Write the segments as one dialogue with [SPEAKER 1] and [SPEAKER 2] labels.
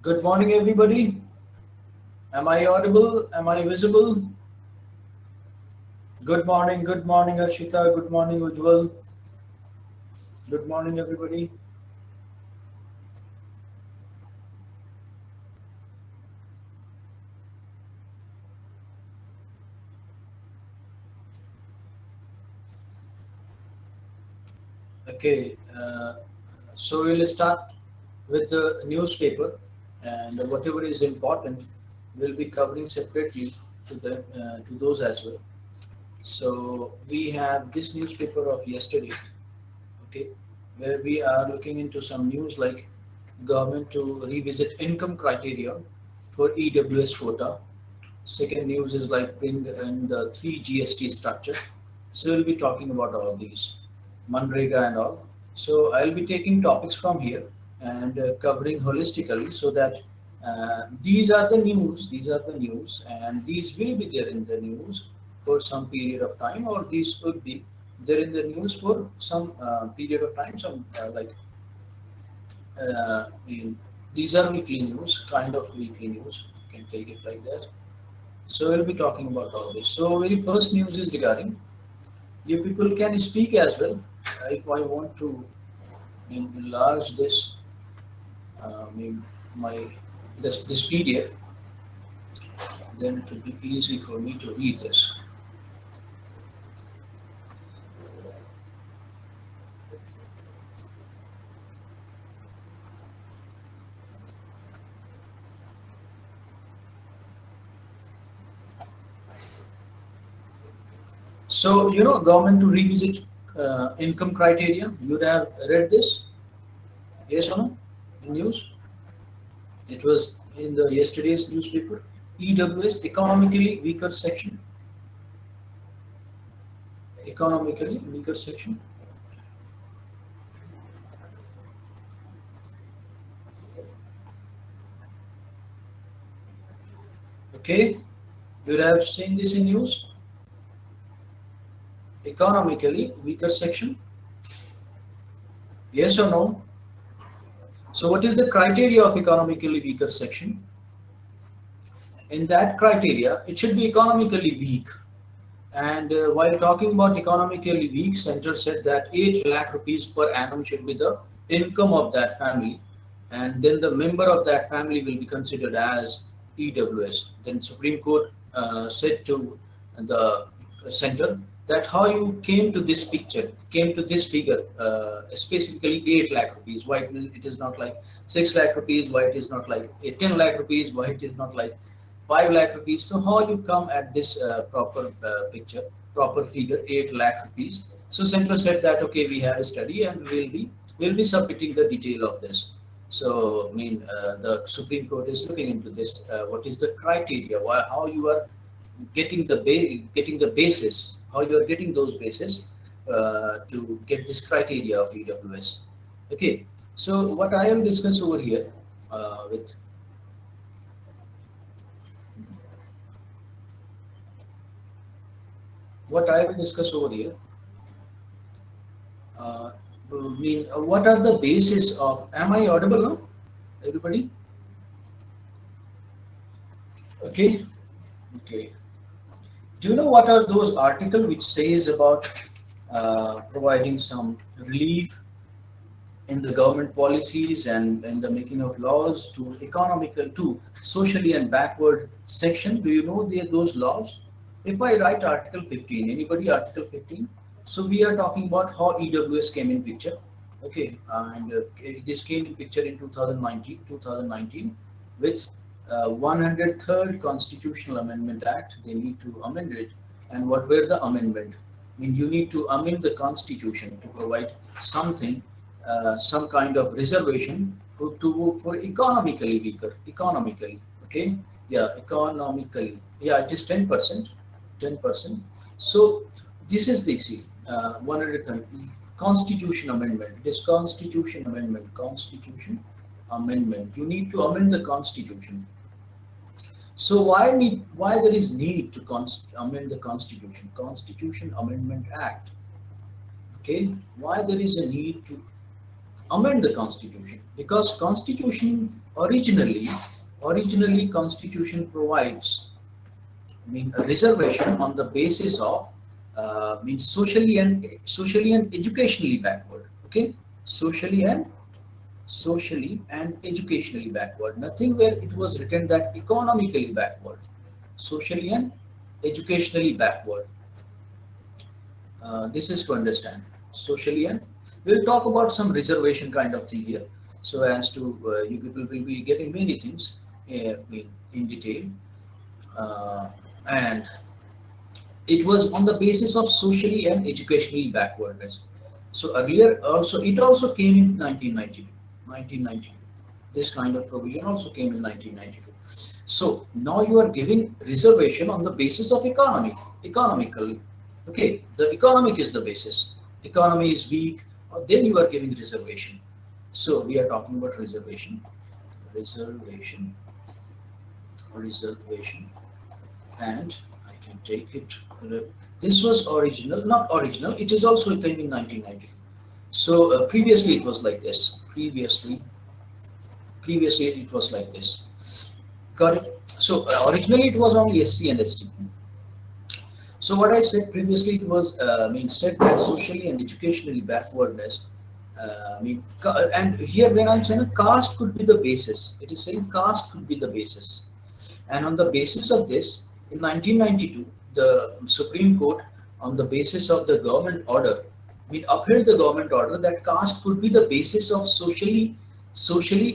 [SPEAKER 1] Good morning, everybody. Am I audible? Am I visible? Good morning, Arshita. Good morning, Ujjwal. Good morning, everybody. Okay, so we'll start with the newspaper, and whatever is important, we'll be covering separately to those as well. So we have this newspaper of yesterday, okay, where we are looking into some news like government to revisit income criteria for EWS quota. Second news is like bring in the 3 GST structure. So we'll be talking about all of these, Manrega and all. So I'll be taking topics from here and covering holistically so that these are the news, and these will be there in the news for some period of time, or these could be there in the news for some period of time, some these are weekly news, kind of weekly news, you can take it like that. So we'll be talking about all this. So very first news is regarding, you people can speak as well. If I want to enlarge this, my this PDF, then it will be easy for me to read this. So government to revisit income criteria. You would have read this, yes or no? In news, it was in the yesterday's newspaper. EWS, economically weaker section. Economically weaker section. Okay, you would have seen this in news. Economically weaker section. Yes or no? So what is the criteria of economically weaker section? In that criteria, it should be economically weak. And while talking about economically weak, center said that 8 lakh rupees per annum should be the income of that family, and then the member of that family will be considered as EWS. Then Supreme Court said to the center that how you came to this picture, came to this figure, specifically 8 lakh rupees. Why it is not like 6 lakh rupees? Why it is not like 10 lakh rupees? Why it is not like 5 lakh rupees? So how you come at this proper picture, proper figure, 8 lakh rupees? So center said that okay, we have a study and we'll be submitting the detail of this. So the Supreme Court is looking into this. What is the criteria? Why, how you are getting the basis? How you are getting those bases to get this criteria of EWS? Okay. So what I will discuss over here with what I will discuss over here, what are the basis of, am I audible now, everybody? Okay, okay. Do you know what are those articles which says about providing some relief in the government policies and in the making of laws to economical to socially and backward section? Do you know those laws? If I write Article 15, anybody Article 15? So we are talking about how EWS came in picture. Okay, and this came in picture in 2019 with 103rd Constitutional Amendment Act. They need to amend it. And what were the amendment? I mean, you need to amend the constitution to provide something, some kind of reservation for economically weaker, economically. Okay, yeah, economically, yeah, it is 10%, 10%. So this is the see, 130 Constitution Amendment. It is Constitution Amendment, Constitution Amendment. You need to amend the Constitution. So why there is need to amend the Constitution? Constitution Amendment Act. Okay, why there is a need to amend the Constitution? Because Constitution originally Constitution provides, I mean, a reservation on the basis of means socially and educationally backward. Okay, socially and educationally backward. Nothing where it was written that economically backward, socially and educationally backward. This is to understand socially, and we'll talk about some reservation kind of thing here. So as to you people will be getting many things in detail, and it was on the basis of socially and educationally backwardness. So earlier also it also came in 1992. This kind of provision also came in 1992. So now you are giving reservation on the basis of economically. Okay, the economic is the basis. Economy is weak, then you are giving reservation. So we are talking about reservation, and I can take it. This was original, not original. It is also came in 1990. So previously it was like this. Previously it was like this. Got it? So originally it was only SC and ST. So what I said previously, it was said that socially and educationally backwardness. And here when I'm saying caste could be the basis, it is saying caste could be the basis, and on the basis of this, in 1992, the Supreme Court, on the basis of the government order, upheld the government order that caste could be the basis of socially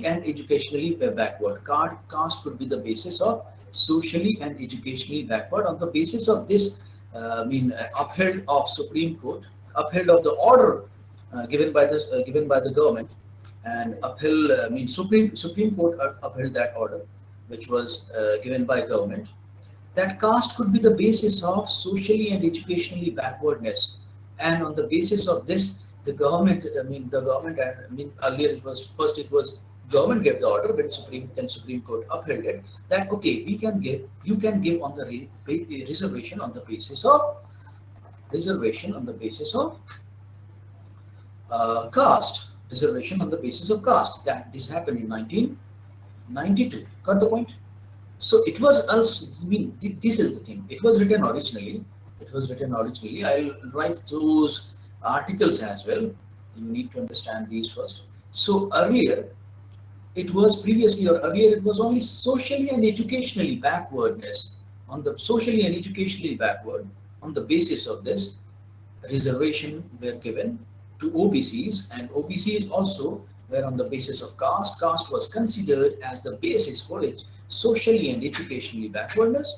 [SPEAKER 1] and educationally backward. Caste could be the basis of socially and educationally backward. On the basis of this, upheld of Supreme Court, upheld of the order given by the government, and upheld Supreme Court upheld that order, which was given by government, that caste could be the basis of socially and educationally backwardness. And on the basis of this, the government, earlier it was, first it was government gave the order, then Supreme Court upheld it, that okay, you can give on the reservation on the basis of caste, reservation on the basis of caste. That this happened in 1992. Got the point? So it was also, this is the thing. It was written originally. I'll write those articles as well. You need to understand these first. So earlier it was only socially and educationally backwardness. On the socially and educationally backward, on the basis of this, reservation were given to OBCs, and OBCs also were on the basis of caste. Caste was considered as the basis for it, socially and educationally backwardness.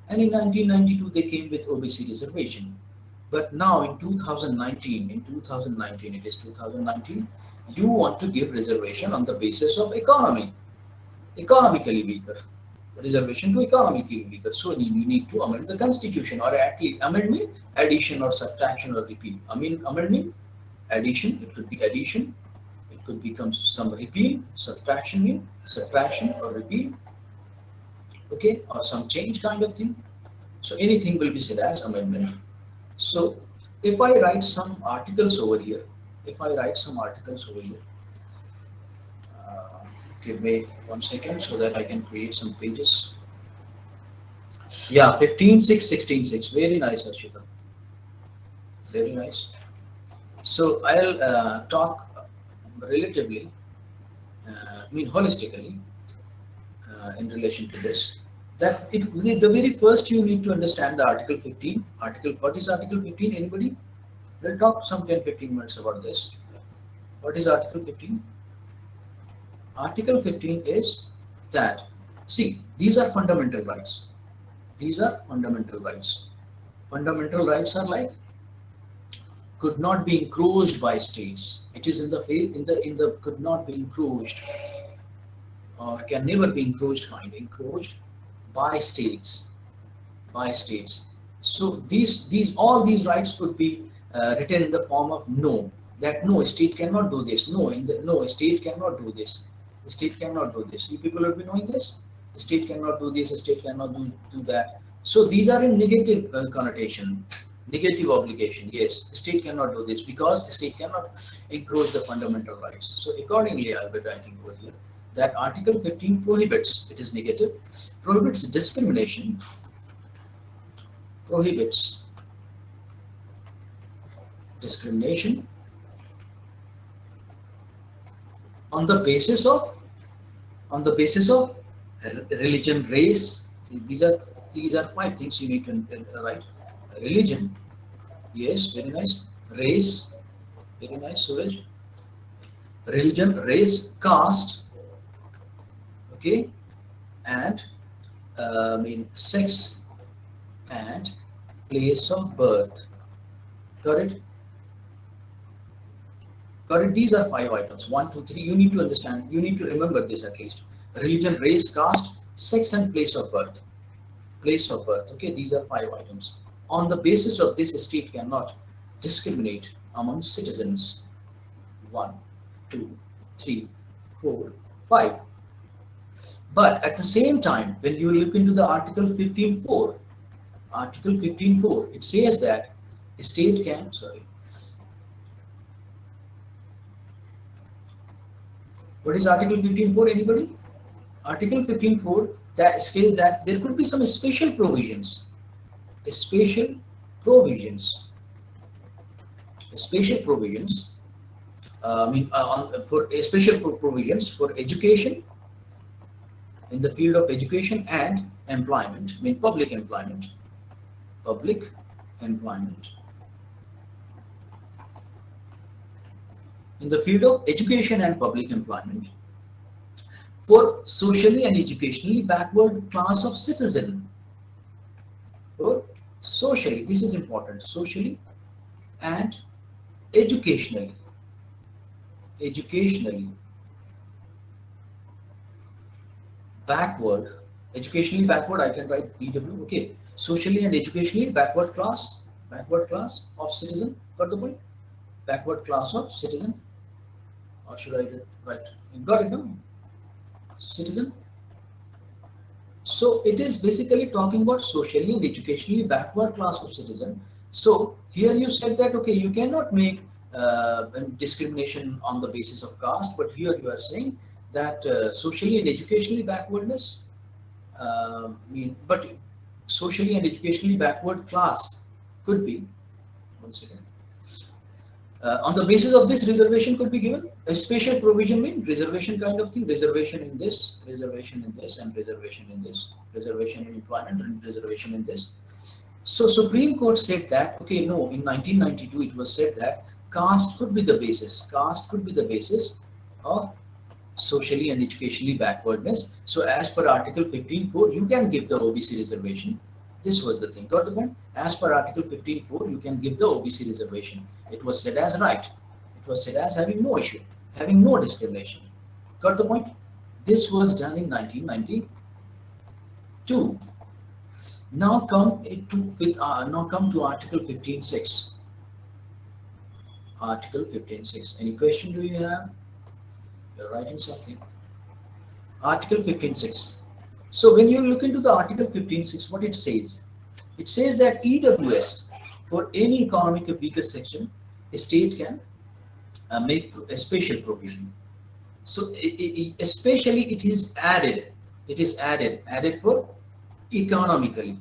[SPEAKER 1] And in 1992 they came with OBC reservation. But now in 2019, it is 2019, you want to give reservation on the basis of economically weaker. Reservation to economically weaker. So you need to amend the constitution, or at least amendment, addition or subtraction or repeal. Amendment, addition, it could be addition, it could become some repeal, subtraction or repeal, okay, or some change kind of thing. So anything will be said as amendment. So if I write some articles over here, uh, give me 1 second so that I can create some pages. Yeah, 15.6, 16.6. Very nice, Harshita. Very nice. So I'll talk relatively, holistically, in relation to this. That the very first you need to understand the Article 15. What is Article 15? Anybody? We'll talk some 10-15 minutes about this. What is Article 15? Article 15 is that, see, these are fundamental rights. These are fundamental rights. Fundamental rights are like could not be encroached by states. It is in the could not be encroached or can never be encroached by states. So these all these rights could be written in the form of no. That no, state cannot do this. No, state cannot do this. State cannot do this. You people will be knowing this. State cannot do this. State cannot do that. So these are in negative connotation, negative obligation. Yes, state cannot do this because state cannot encroach the fundamental rights. So accordingly, I'll be writing over here that Article 15 prohibits. It is negative. Prohibits discrimination. Prohibits discrimination on the basis of religion, race. See, these are 5 things you need to write. Religion, yes, very nice. Race, very nice, Suraj. Religion, race, caste, okay, and sex and place of birth. Got it? Got it? These are 5 items. 1, 2, 3. You need to understand. You need to remember this at least. Religion, race, caste, sex, and place of birth. Place of birth. Okay, these are 5 items. On the basis of this, a state cannot discriminate among citizens. 1, 2, 3, 4, 5. But at the same time, when you look into the Article 15.4, Article 15.4, it says that a state can, what is Article 15.4? Anybody? Article 15.4 that says that there could be some special provisions. Special provisions for education, in the field of education and employment, public employment. In the field of education and public employment for socially and educationally backward class of citizen. For socially, this is important, socially and educationally backward. Educationally backward, I can write BW. Okay, socially and educationally backward class of citizen. Got the point? Backward class of citizen, or should I write? Got it now? Citizen. So it is basically talking about socially and educationally backward class of citizen. So here you said that okay, you cannot make discrimination on the basis of caste, but here you are saying that socially and educationally backwardness, but socially and educationally backward class could be, one second, on the basis of this reservation could be given. A special provision means reservation kind of thing, reservation in this, and reservation in this, reservation in employment and reservation in this. So Supreme Court said that, okay, no, in 1992 it was said that caste could be the basis of socially and educationally backwardness. So as per Article 15.4, you can give the OBC reservation. This was the thing. Got the point? As per Article 15.4, you can give the OBC reservation. It was said as right. It was said as having no issue, having no discrimination. Got the point? This was done in 1992. Now come to Article 15.6. Article 15.6. Any question do you have? You're writing something. Article 15.6. So when you look into the Article 15.6, what it says? It says that EWS, for any economically weaker section, a state can make a special provision. So especially it is added. It is added for economically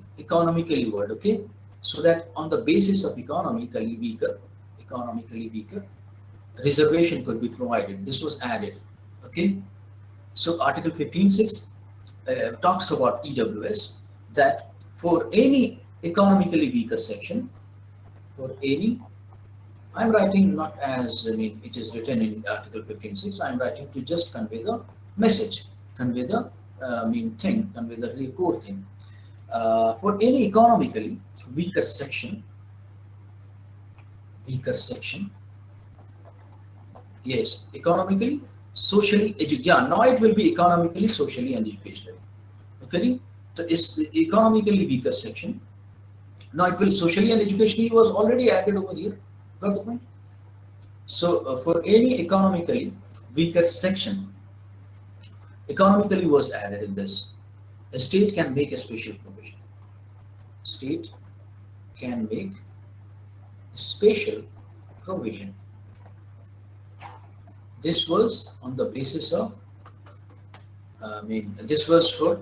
[SPEAKER 1] word. Okay, so that on the basis of economically weaker, reservation could be provided. This was added. Okay, so Article 15.6 talks about EWS, that for any economically weaker section, for any, I'm writing not as, I mean, it is written in Article 15.6, I'm writing to just convey the message, convey the convey the core thing. For any economically weaker section, yes, economically, socially, yeah, now it will be economically, socially, and educationally. Okay, so it's the economically weaker section. Now it will socially and educationally was already added over here. Got the point? So for any economically weaker section, economically was added in this. A state can make a special provision. State can make a special provision. This was on the basis of, this was for,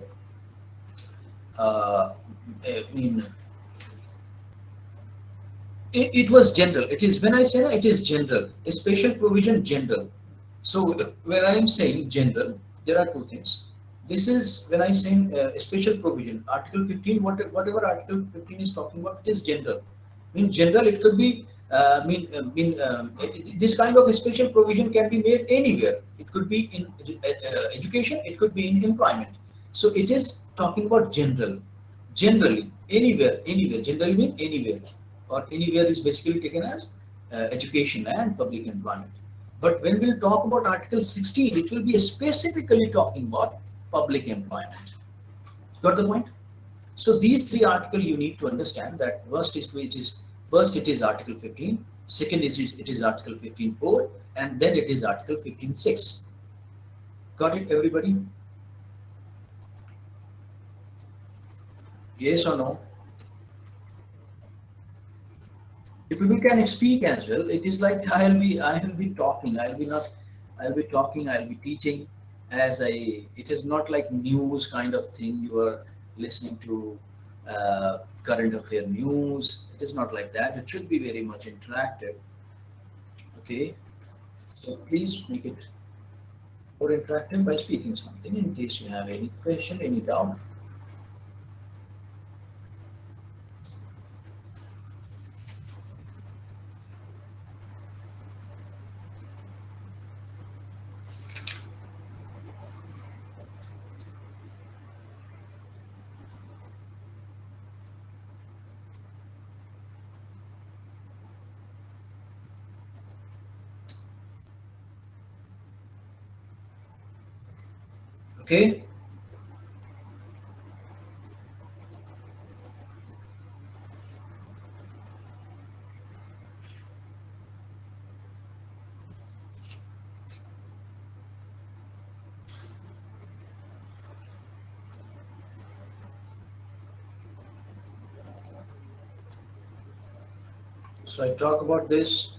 [SPEAKER 1] it was general. It is, when I say it is general, a special provision general. So when I am saying general, there are two things. This is when I say a special provision. Article 15, whatever Article 15 is talking about, it is general. General, it could be, this kind of a special provision can be made anywhere. It could be in education, it could be in employment. So it is talking about general, generally, anywhere. Generally mean anywhere, or anywhere is basically taken as education and public employment. But when we'll talk about Article 16, it will be specifically talking about public employment. Got the point? So these three articles you need to understand that first it is Article 15, second it is Article 15.4, and then it is Article 15.6. Got it, everybody? Yes or no? If we can speak as well, it is like I'll be talking. I'll be teaching as it is not like news kind of thing. You are listening to current affair news. It is not like that. It should be very much interactive. Okay, so please make it more interactive by speaking something in case you have any question, any doubt. Okay. So I talk about this.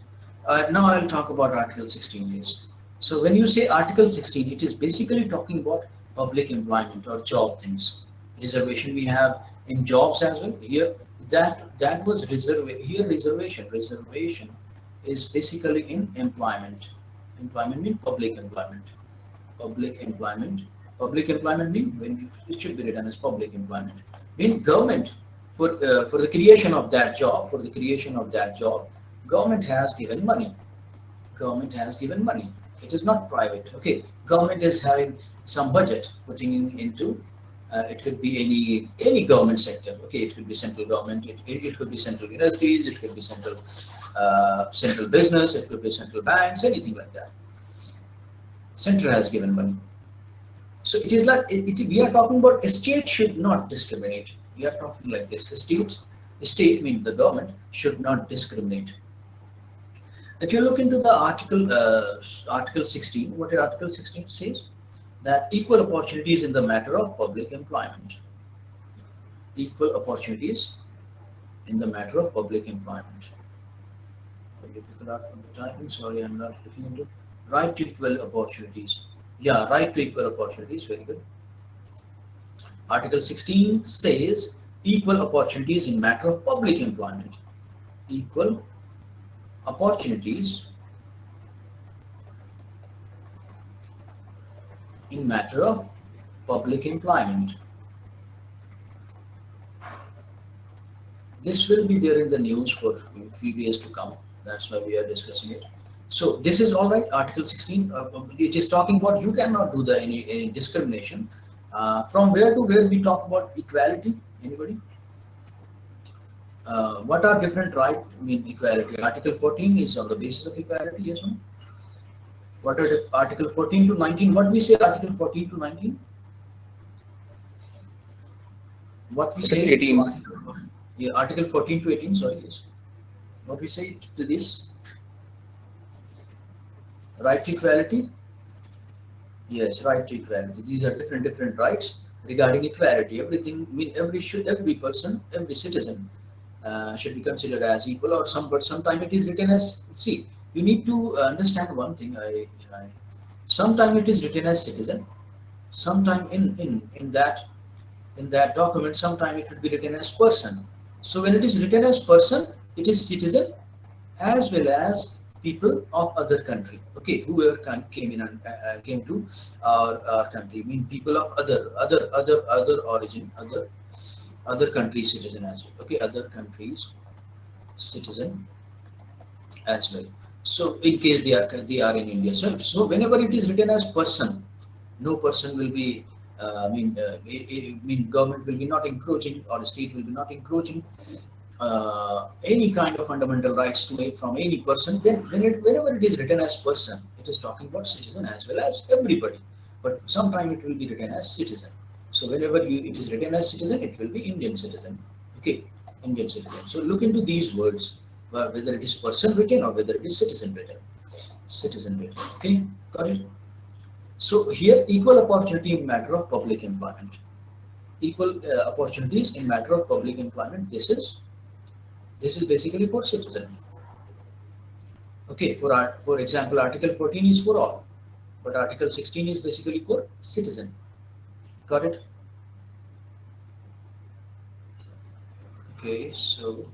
[SPEAKER 1] Now I'll talk about Article 16. Yes. So when you say Article 16, it is basically talking about public employment or job things. Reservation we have in jobs as well. Here that was reservation. Here reservation is basically in employment. Employment means public employment. Public employment. Public employment means it should be written as public employment. Mean government for the creation of that job. For the creation of that job, government has given money. Government has given money. It is not private. Okay, government is having some budget putting into. It could be any government sector. Okay, it could be central government. It could be central universities. It could be central business. It could be central banks. Anything like that. Center has given money. So it is like we are talking about a state should not discriminate. We are talking like this. A state means the government should not discriminate. If you look into the Article 16, what Article 16 says? That equal opportunities in the matter of public employment. Equal opportunities in the matter of public employment. Difficult art of the typing. Sorry, I'm not looking into right to equal opportunities. Yeah, right to equal opportunities. Very good. Article 16 says equal opportunities in matter of public employment. Equal opportunities in matter of public employment. This will be there in the news for a few days to come. That's why we are discussing it. So this is all right. Article 16, it is talking about you cannot do the any discrimination. From where to where we talk about equality? Anybody? What are different right? I mean equality. Article 14 is on the basis of equality. Yes or no? What are Article 14 to 19? What we say Article 14 to 19? What we say?
[SPEAKER 2] 18.
[SPEAKER 1] Yeah, Article 14 to 18. Sorry, yes. What we say to this? Right to equality. Yes, right to equality. These are different rights regarding equality. Everything, I mean, every person, every citizen should be considered as equal. Or sometimes it is written as. See, you need to understand one thing. Sometimes it is written as citizen. Sometimes in that document, sometimes it would be written as person. So when it is written as person, it is citizen as well as people of other country. Okay, whoever came in and came to our country, I mean people of other origin, other countries citizen as well. Okay, other countries citizen as well. So in case they are in India, so whenever it is written as person, no person will be. Government will be not encroaching, or the state will be not encroaching any kind of fundamental rights to make from any person. Then whenever it is written as person, it is talking about citizen as well as everybody. But sometimes it will be written as citizen. So whenever it is written as citizen, it will be Indian citizen. Okay, Indian citizen. So look into these words, whether it is person written or whether it is citizen written. Citizen written. Okay, got it. So here, equal opportunity in matter of public employment. Equal opportunities in matter of public employment. This is basically for citizen. Okay, for example, Article 14 is for all, but Article 16 is basically for citizen. Got it? Okay, so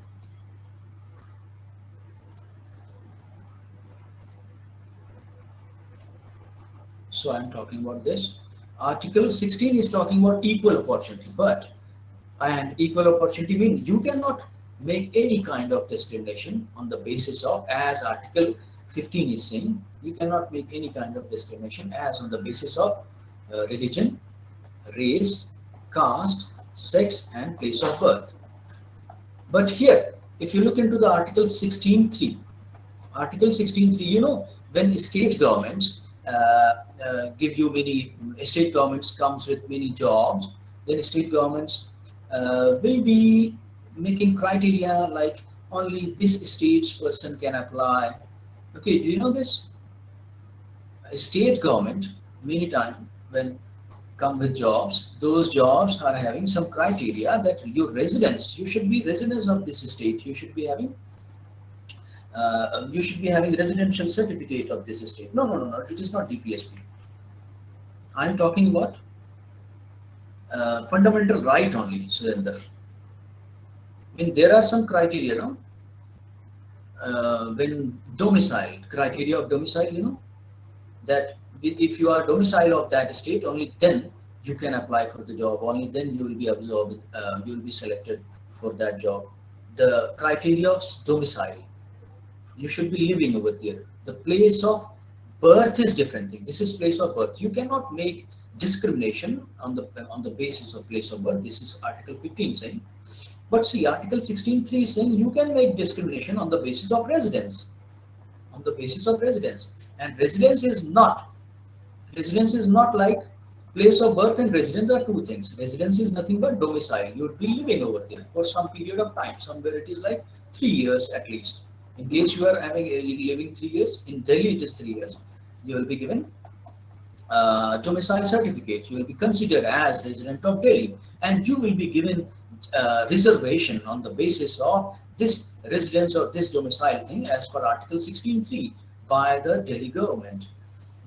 [SPEAKER 1] I'm talking about this. Article 16 is talking about equal opportunity, and equal opportunity means you cannot make any kind of discrimination on the basis of, as Article 15 is saying, you cannot make any kind of discrimination as on the basis of religion, race, caste, sex, and place of birth. But here, if you look into the Article 16.3, Article 16.3, when state governments give you state governments comes with many jobs, then state governments will be making criteria like only this state's person can apply. Okay, do you know this? A state government many times when come with jobs, those jobs are having some criteria that you should be residents of this state, you should be having residential certificate of this state. No, it is not DPSP. I am talking about fundamental right only, Surender. I mean, there are some criteria, when domicile, criteria of domicile, that if you are domicile of that state, only then you can apply for the job, only then you will be absorbed, you will be selected for that job. The criteria of domicile, you should be living over there. The place of birth is different thing. This is place of birth. You cannot make discrimination on the basis of place of birth. This is Article 15 saying. But see, Article 16.3 is saying you can make discrimination on the basis of residence. On the basis of residence. And residence is not like place of birth, and residence are two things. Residence is nothing but domicile. You would be living over there for some period of time. Somewhere it is like 3 years at least. In case you are living 3 years, in Delhi it is 3 years. You will be given domicile certificate. You will be considered as resident of Delhi, and you will be given reservation on the basis of this residence or this domicile thing as per Article 16.3 by the Delhi government,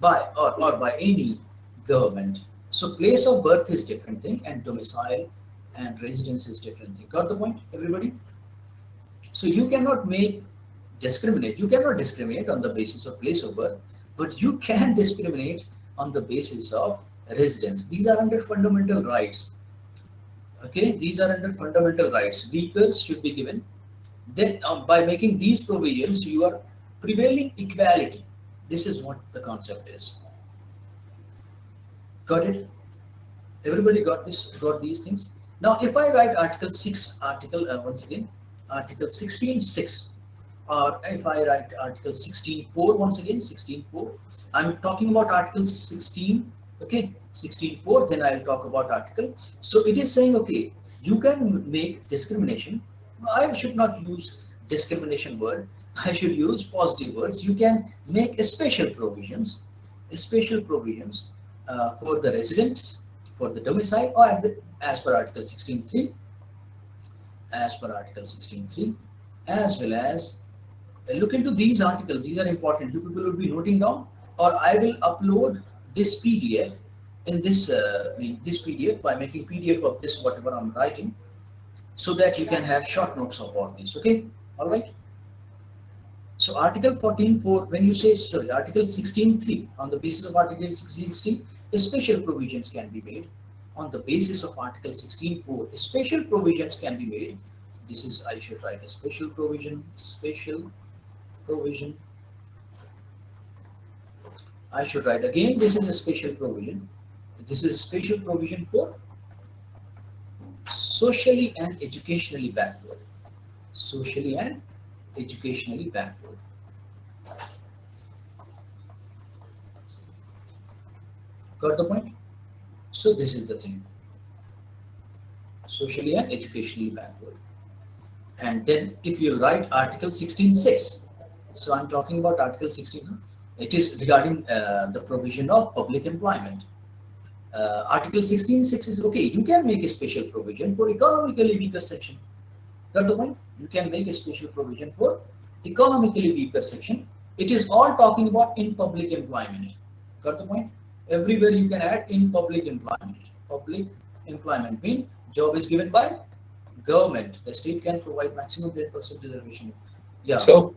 [SPEAKER 1] or by any government. So place of birth is different thing, and domicile and residence is different thing. Got the point, everybody? So you cannot discriminate. You cannot discriminate on the basis of place of birth, but you can discriminate on the basis of residence. These are under fundamental rights. Okay, these are under fundamental rights. Weakers should be given. Then by making these provisions, you are prevailing equality. This is what the concept is. Got it? Everybody got this? Got these things? Now, if I write Article 6, once again, Article 16.6, or if I write Article 16.4, once again, 16.4, I'm talking about Article 16, okay, 16.4, then I'll talk about Article. So it is saying, okay, you can make discrimination. I should not use discrimination word. I should use positive words. You can make special provisions for the residents, for the domicile, or as per Article 16.3, as well as look into these articles. These are important. You people will be noting down, or I will upload this PDF in this this PDF by making PDF of this whatever I'm writing, so that you can have short notes of all these. Okay, all right. So Article 14.4, when you say, sorry, Article 16.3, on the basis of Article 16.3, special provisions can be made. On the basis of Article 16.4, special provisions can be made. This is, I should write a special provision. I should write again, this is a special provision. This is a special provision for socially and educationally backward. Socially and educationally backward. Got the point? So this is the thing. Socially and educationally backward. And then if you write Article 16.6, so I'm talking about Article 16, it is regarding the provision of public employment. Article 16.6 is okay, you can make a special provision for economically weaker section. Got the point? You can make a special provision for economically weaker section. It is all talking about in public employment. Got the point? Everywhere you can add in public employment. Public employment means job is given by government. The state can provide maximum 10% reservation. Yeah.
[SPEAKER 2] So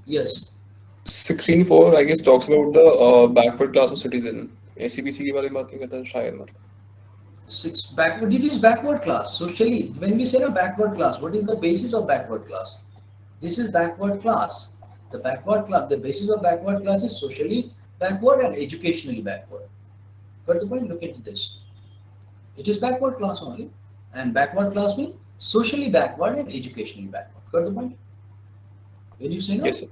[SPEAKER 1] Yes.
[SPEAKER 2] 16.4 I guess talks about the backward class of citizen. ACPC के बारे में बात नहीं करता शायद मतलब.
[SPEAKER 1] Backward. It is backward class. Socially, when we say a backward class, what is the basis of backward class? This is backward class. The backward class. The basis of backward class is socially backward and educationally backward. Got the point? Look into this. It is backward class only, and backward class means socially backward and educationally backward. Got the point? When you say no,
[SPEAKER 2] Yes, sir.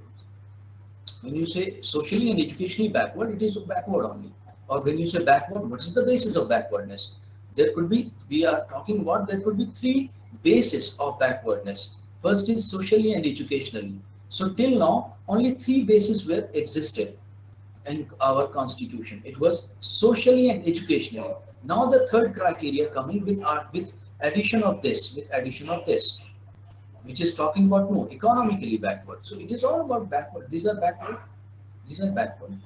[SPEAKER 1] when you say socially and educationally backward, it is backward only. Or when you say backward, what is the basis of backwardness? There could be, we are talking about, there could be three bases of backwardness. First is socially and educationally. So till now, only three bases were existed in our constitution. It was socially and educationally. Now the third criteria coming with addition of this, which is talking about no, economically backward. So it is all about backward. These are backward. These are backward.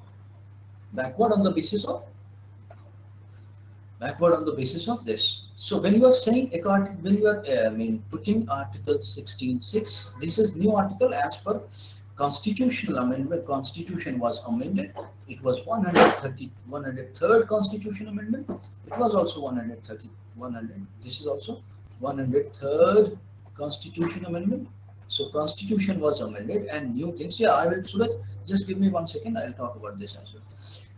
[SPEAKER 1] Backward on the basis of this. So when you are saying, when you are putting Article 16.6, this is new article as per constitutional amendment. Constitution was amended. It was 103rd Constitution Amendment. It was also 100. This is also 103rd Constitution Amendment. So Constitution was amended and new things. Yeah, I will, Suraj, just give me 1 second. I'll talk about this as well.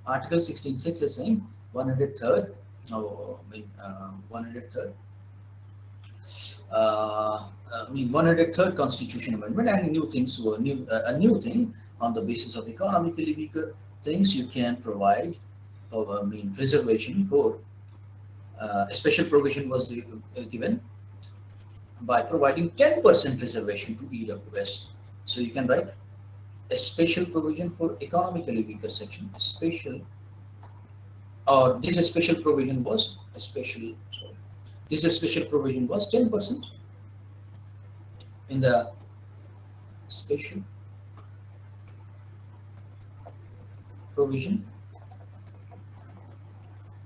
[SPEAKER 1] Article 16.6 is saying 103rd. 103rd Constitution Amendment, and new things were a new thing on the basis of economically weaker things. You can provide reservation for a special provision was given by providing 10% reservation to EWS. So you can write a special provision for economically weaker section. A special, or this special provision was a special. Sorry, This special provision was 10% in the special provision.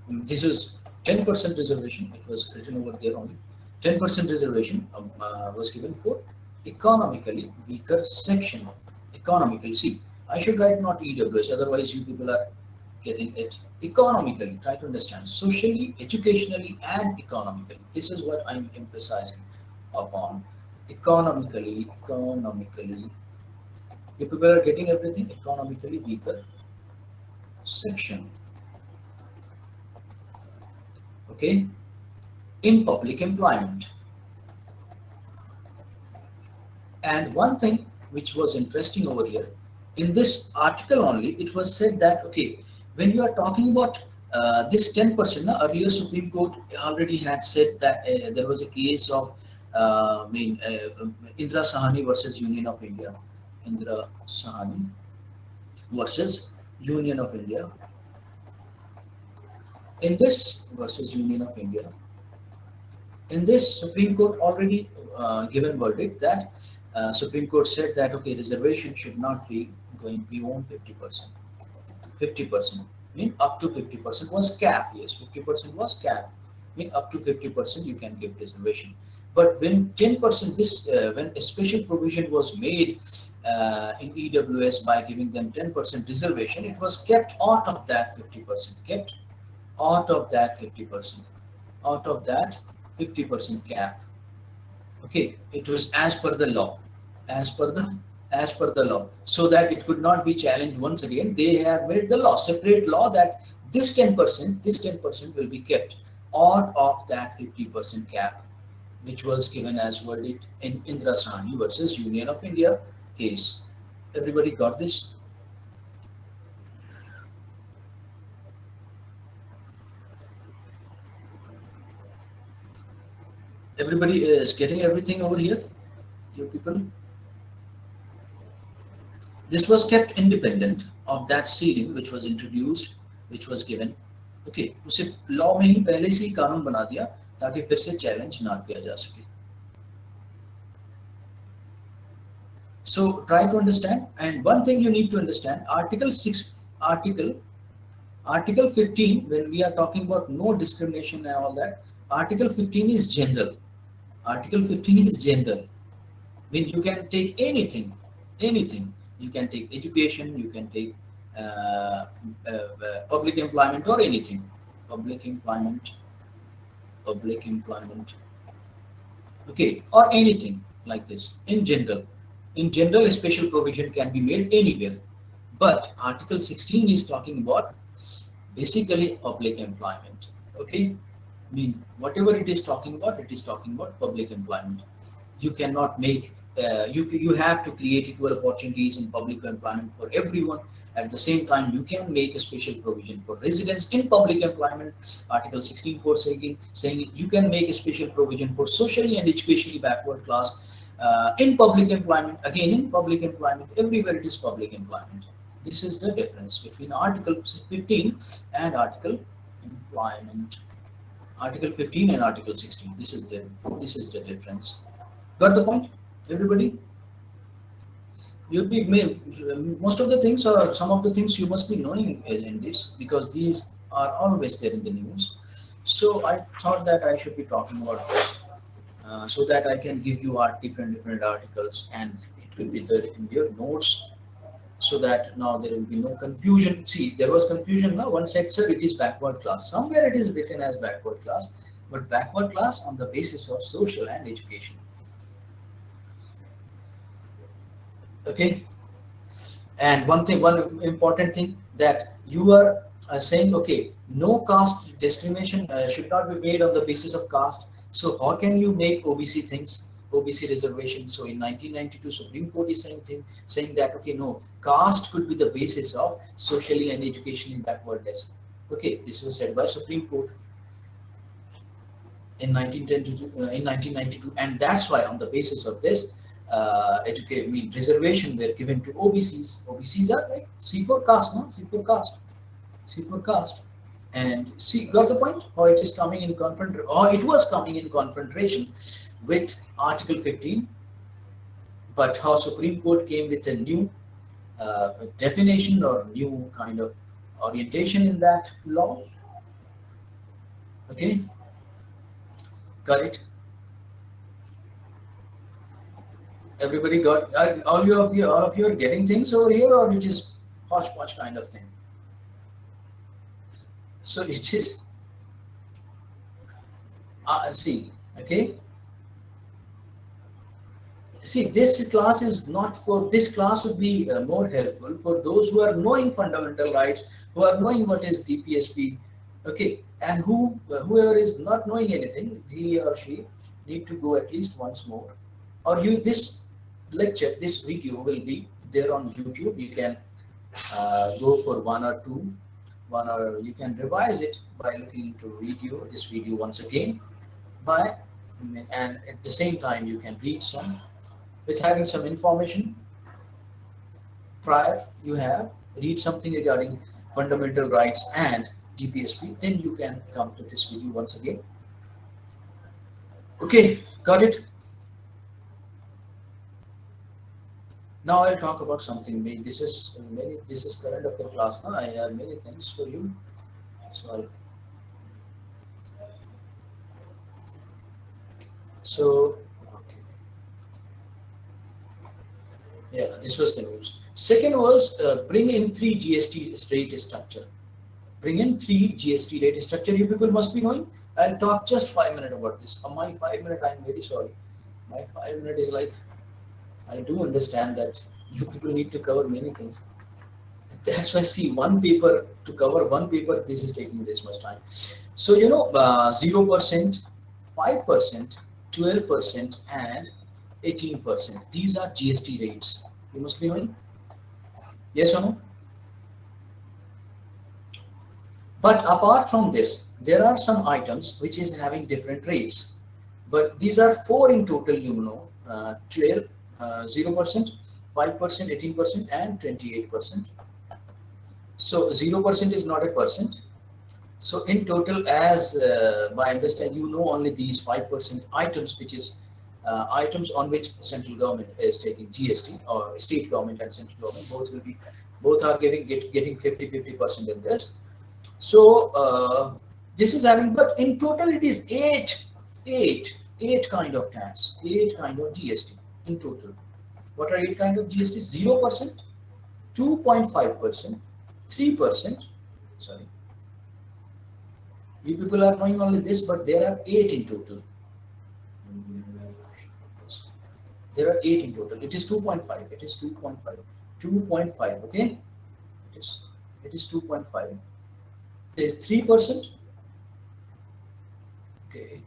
[SPEAKER 1] This is 10% reservation. It was written over there only. 10% reservation was given for economically weaker section. Economically, see, I should write not EWS, otherwise you people are getting it. Economically, try to understand. Socially, educationally, and economically. This is what I'm emphasizing upon. Economically. You people are getting everything. Economically weaker section. Okay, in public employment. And one thing which was interesting over here, in this article only, it was said that, okay, when you are talking about this 10%, earlier Supreme Court already had said that there was a case of, Indira Sahani versus Union of India. Indira Sahani versus Union of India. In this versus Union of India, in this Supreme Court already given verdict that Supreme Court said that, okay, reservation should not be going beyond 50%. 50%, mean up to 50% was cap. Yes, 50% was cap. Mean up to 50% you can give reservation. But when 10%, this when a special provision was made in EWS by giving them 10% reservation, it was kept out of that 50%. Kept out of that 50%. Out of that 50% cap. Okay, it was as per the law, as per the law, so that it could not be challenged once again. They have made the law, separate law, that this 10% will be kept out of that 50% cap, which was given as verdict in Indira Sahani versus Union of India case. Everybody got this? Everybody is getting everything over here, you people? This was kept independent of that ceiling which was introduced, which was given. Okay, उसे law में ही पहले से ही कानून बना दिया ताकि फिर से चैलेंज ना किया जा सके. So try to understand, and one thing you need to understand, Article 15, when we are talking about no discrimination and all that, Article 15 is general. Article 15 is general. I mean, you can take anything. You can take education, you can take public employment or anything. Public employment. Okay, or anything like this. In general, a special provision can be made anywhere. But Article 16 is talking about basically public employment. Okay, I mean, whatever it is talking about public employment. You cannot make you have to create equal opportunities in public employment for everyone. At the same time, you can make a special provision for residents in public employment. Article 16 for saying you can make a special provision for socially and educationally backward class in public employment. Again, in public employment, everywhere it is public employment. This is the difference between Article 15 and Article employment. Article 15 and Article 16. This is the difference. Got the point, everybody? You'll be most of the things, or some of the things, you must be knowing in this, because these are always there in the news. So I thought that I should be talking about this, so that I can give you different articles, and it will be there in your notes, so that now there will be no confusion. See, there was confusion now. One said, sir, it is backward class. Somewhere it is written as backward class, but backward class on the basis of social and education. Okay, and one important thing, that you are saying, okay, no caste discrimination should not be made on the basis of caste. So how can you make OBC things, OBC reservation? So in 1992, Supreme Court is saying that, okay, no, caste could be the basis of socially and educationally backwardness. Okay, this was said by Supreme Court in 1992, and that's why on the basis of this, reservation were given to OBCs. OBCs are like C4 caste, no? C4 caste. And see, got the point? How it is coming in or it was coming in confrontation with Article 15, but how Supreme Court came with a new definition or new kind of orientation in that law. Okay, got it. Everybody got all of you are getting things over here, or it is hodgepodge kind of thing. So it is. See, okay. See, this class is not for, this class would be more helpful for those who are knowing fundamental rights, who are knowing what is DPSP, okay, and whoever is not knowing anything, he or she need to go at least once more, or you, this lecture, this video will be there on YouTube. You can go for one, or you can revise it by looking into this video once again, by, and at the same time you can read some, with having some information prior, you have read something regarding fundamental rights and DPSP, then you can come to this video once again. Okay, got it? Now I'll talk about something. This is current affair class. Now I have many things for you. So okay. Yeah, this was the news. Second was bring in 3 GST rate structure. Bring in 3 GST rate structure. You people must be knowing. I'll talk just 5 minutes about this. My 5 minute, I'm very sorry. My 5 minute is like, I do understand that you people need to cover many things. That's why, see, one paper, to cover one paper, this is taking this much time. So, 0%, 5%, 12%, and 18%. These are GST rates. You must be knowing. Yes or no? But apart from this, there are some items which is having different rates. But these are 4 in total, 12, 0%, 5%, 18%, and 28%. So 0% is not a percent. So in total, as by understand, only these 5% items, which is items on which central government is taking GST, or state government and central government both are getting 50% in this. So this is having, but in total it is eight kind of tax, 8 kind of GST in total. What are 8 kind of GST? 0%, 2.5%, 3%. Sorry, you people are knowing only this, but there are 8 in total. There are 8 in total. It is 2.5. It is 2.5. 2.5. Okay. It is 2.5. There is 3%. Okay.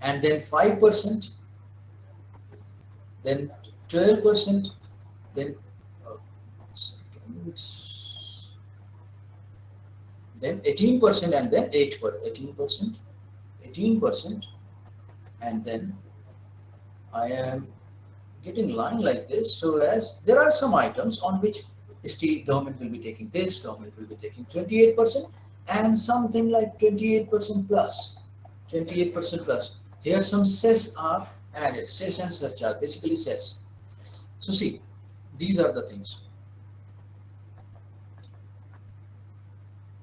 [SPEAKER 1] And then 5%. Then 12%. Then then 18%, and then 18%, 18%, and then I am getting line like this. So as there are some items on which state government will be taking this, government will be taking 28%, and something like 28% plus, 28% plus. Here some cess are added, cess and surcharge, basically cess. So see, these are the things.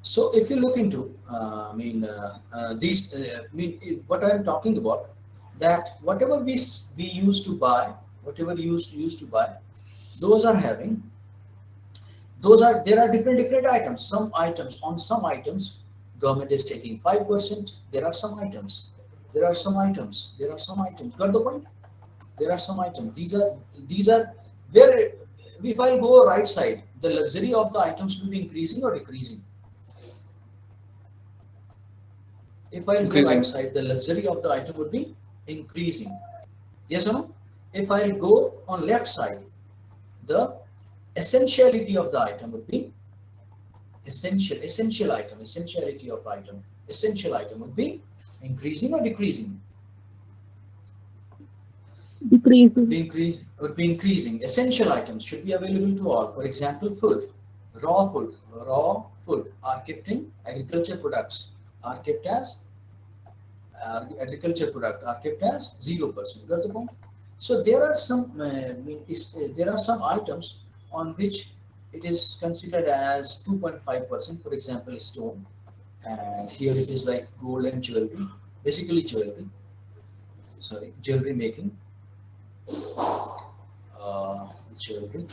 [SPEAKER 1] So if you look into, what I am talking about, that whatever we used to buy, used to buy, those are having, there are different items. Some items, government is taking 5%. There are some items. Got the point? There are some items. These are where, if I go right side, the luxury of the items will be increasing or decreasing. If I go right side, the luxury of the item would be increasing. Yes or no? If I go on left side, the essentiality of the item would be essentiality of item. Essential item would be increasing or decreasing?
[SPEAKER 3] Decreasing.
[SPEAKER 1] Would be increasing. Essential items should be available to all. For example, food. raw food are kept in agriculture products are kept as agriculture product are kept as 0%. Got the point? So there are some there are some items on which it is considered as 2.5%. For example, stone, and here it is like gold and jewelry, basically jewelry. Sorry, jewelry making, jewelry.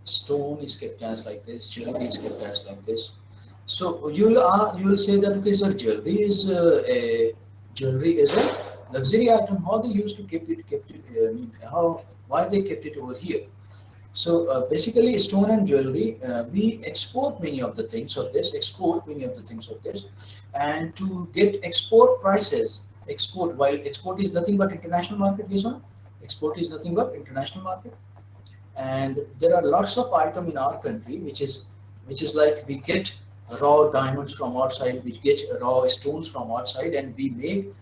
[SPEAKER 1] Stone is kept as like this, jewelry is kept as like this. So you will say that okay, sir, jewelry is a luxury item. How they used to kept it. I mean, how why they kept it over here? So basically, stone and jewelry, we export many of the things of this, and to get export prices, while export is nothing but international market, yes or no? Export is nothing but international market, and there are lots of item in our country which is like we get raw diamonds from outside, we get raw stones from outside, and we make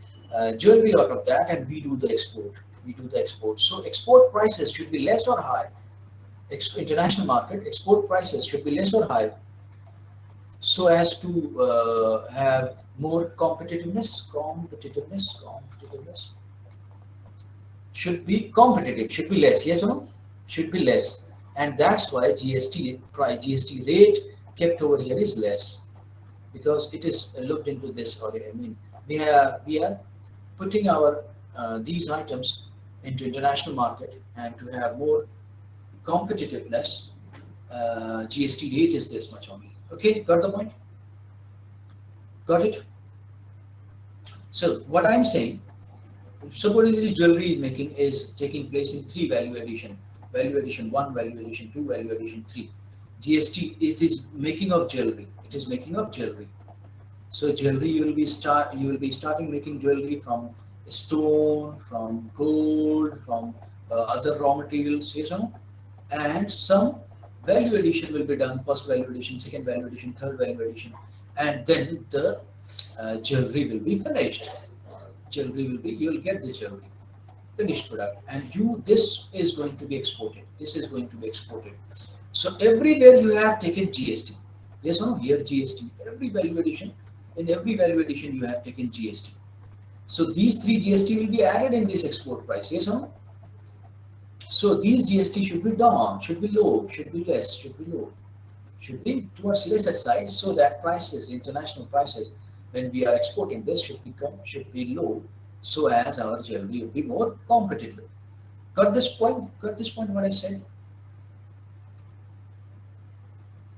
[SPEAKER 1] jewelry out of that, and we do the export. So export prices should be less or high. International market export prices should be less or high, so as to have more competitiveness should be competitive, should be less, yes or no? Should be less. And that's why GST rate kept over here is less, because it is looked into this. Or I mean, we are putting our these items into international market, and to have more competitiveness, GST rate is this much only. Okay, got the point? Got it? So what I'm saying, supposedly jewelry making is taking place in three value addition: value addition 1, value addition 2, value addition 3. GST is making of jewelry. It is making of jewelry. So jewelry, you will be starting making jewelry from stone, from gold, from other raw materials, yes or no? And some value addition will be done: first value addition, second value addition, third value addition, and then the jewelry will be finished. You will get the jewelry, finished product, and this is going to be exported. So everywhere you have taken GST, yes or no? Here GST, in every value addition you have taken GST. So these three GST will be added in this export price, yes or no? So these GST should be down, should be low, should be less, should be low, should be towards lesser side, so that prices, international prices, when we are exporting this, should be low, so as our jewelry will be more competitive. Got this point? What I said?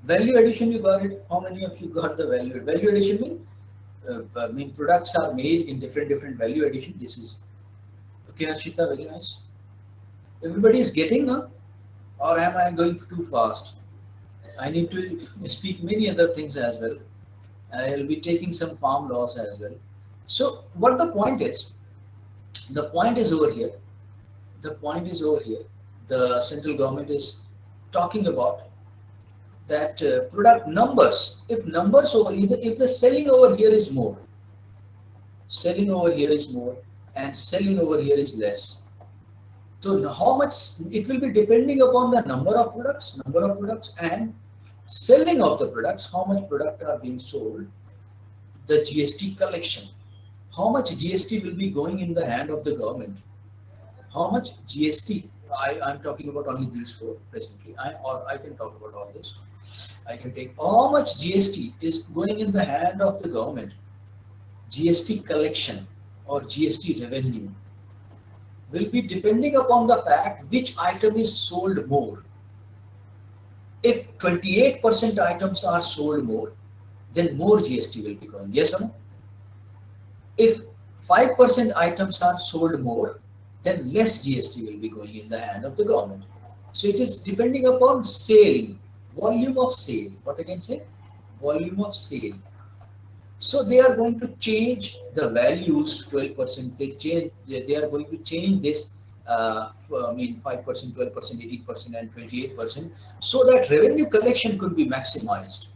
[SPEAKER 1] Value addition, you got it? How many of you got the value addition? Mean products are made in different value addition. This is okay, Harshita, very nice. Everybody is getting now, or am I going too fast? I need to speak many other things as well. I'll be taking some farm laws as well. So what the point is? The point is over here. The central government is talking about that product numbers. If numbers over either, if the selling over here is more, and selling over here is less. So how much it will be depending upon the number of products, and selling of the products, how much product are being sold, the GST collection, how much GST will be going in the hand of the government, how much GST, I'm talking about only these four presently, I can talk about all this, I can take how much GST is going in the hand of the government, GST collection or GST revenue will be depending upon the fact which item is sold more. If 28% items are sold more, then more GST will be going, yes or no? If 5% items are sold more, then less GST will be going in the hand of the government. So it is depending upon sale, volume of sale. What I can say? Volume of sale. So they are going to change the values 12%. They are going to change this. 5%, 12%, 18%, and 28%, so that revenue collection could be maximized.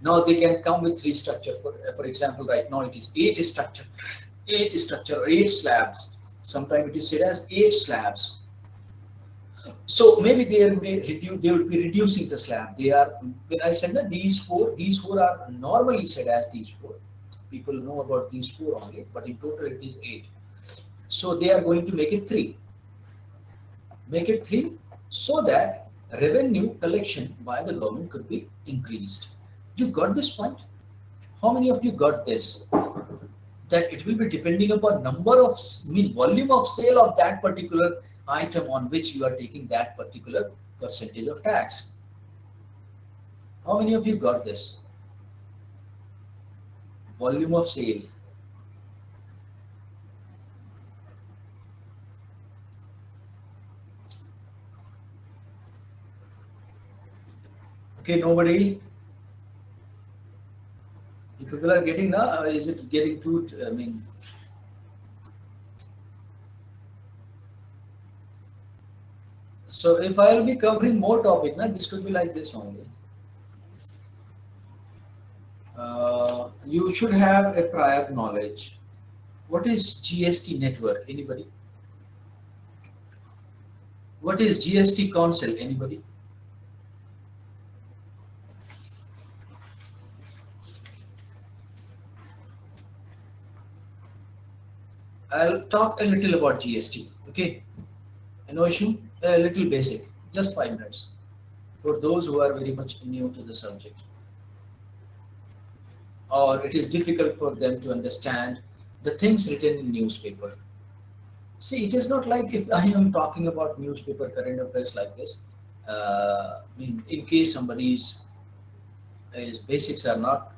[SPEAKER 1] Now they can come with three structure. For example, right now it is 8 structure, or 8 slabs. Sometimes it is said as 8 slabs. So maybe they would be reducing the slab. They are, when I said that these four are normally said as these four. People know about these four only, but in total it is 8. So they are going to make it 3. Make it 3 so that revenue collection by the government could be increased. You got this point? How many of you got this? That it will be depending upon number of, volume of sale of that particular item on which you are taking that particular percentage of tax. How many of you got this? Volume of sale. Okay, nobody. You people are getting now, or is it getting too? So if I will be covering more topic, now this could be like this only. You should have a prior knowledge. What is GST network? Anybody? What is GST council? Anybody? I'll talk a little about GST. Okay, no issue. A little basic, just 5 minutes for those who are very much new to the subject, or it is difficult for them to understand the things written in newspaper. See, it is not like if I am talking about newspaper current affairs like this. In case somebody's his basics are not,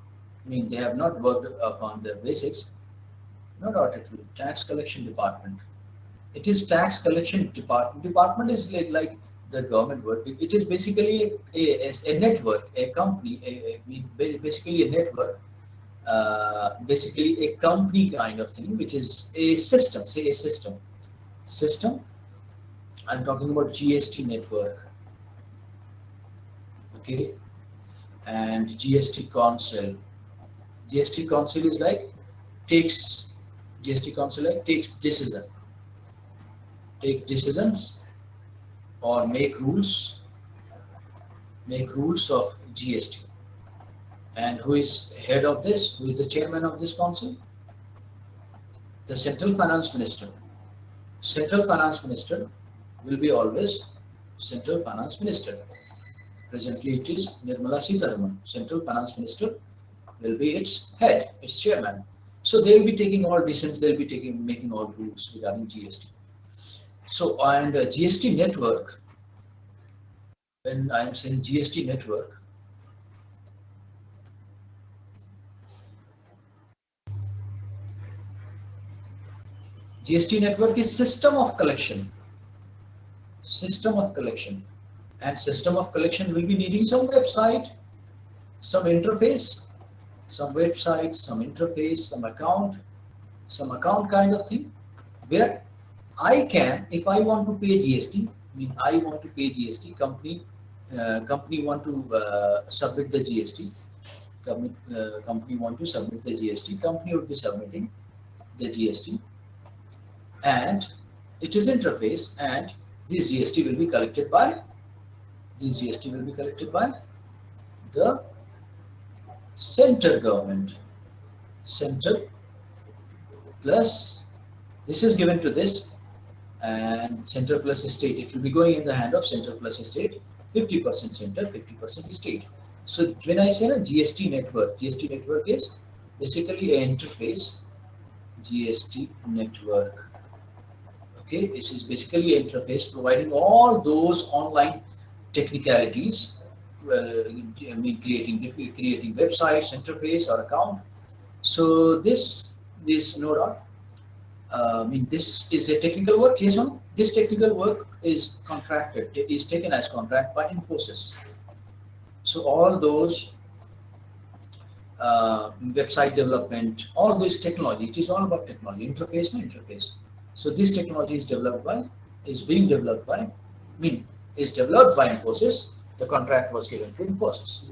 [SPEAKER 1] they have not worked upon their basics. No doubt it will. Tax collection department. It is tax collection department. Department is like the government work. It is basically a network, a company, basically a network, basically a company kind of thing, which is a system. Say a system. System. I'm talking about GST network. Okay, and GST council. GST council is like takes GST council like takes decisions or make rules of GST. And who is head of this? Who is the chairman of this council? The central finance minister. Central finance minister will be always central finance minister. Presently it is Nirmala Sitharaman. Central finance minister will be its head, its chairman. So they will be taking all decisions, they will be making all rules regarding GST. So, and GST network, when I am saying GST network, GST network is system of collection. System of collection. And system of collection will be needing some website, some interface, some website, some interface, some account kind of thing, where I can, if I want to pay GST, I want to pay GST, company want to submit the GST, company want to submit the GST, company would be submitting the GST, and it is interface, and this GST will be collected by the center government. Center plus this is given to this, and center plus state. It will be going in the hand of center plus state, 50% center, 50% state. So when I say a GST network is basically an interface. GST network. Okay, it is basically an interface providing all those online technicalities. Creating websites, interface, or account. So this no doubt. This is a technical work. Yes or no? This technical work is taken as contract by Infosys. So all those website development, all this technology, it is all about technology, interface, no interface. So this technology is developed by Infosys. The contract was given to Infosys.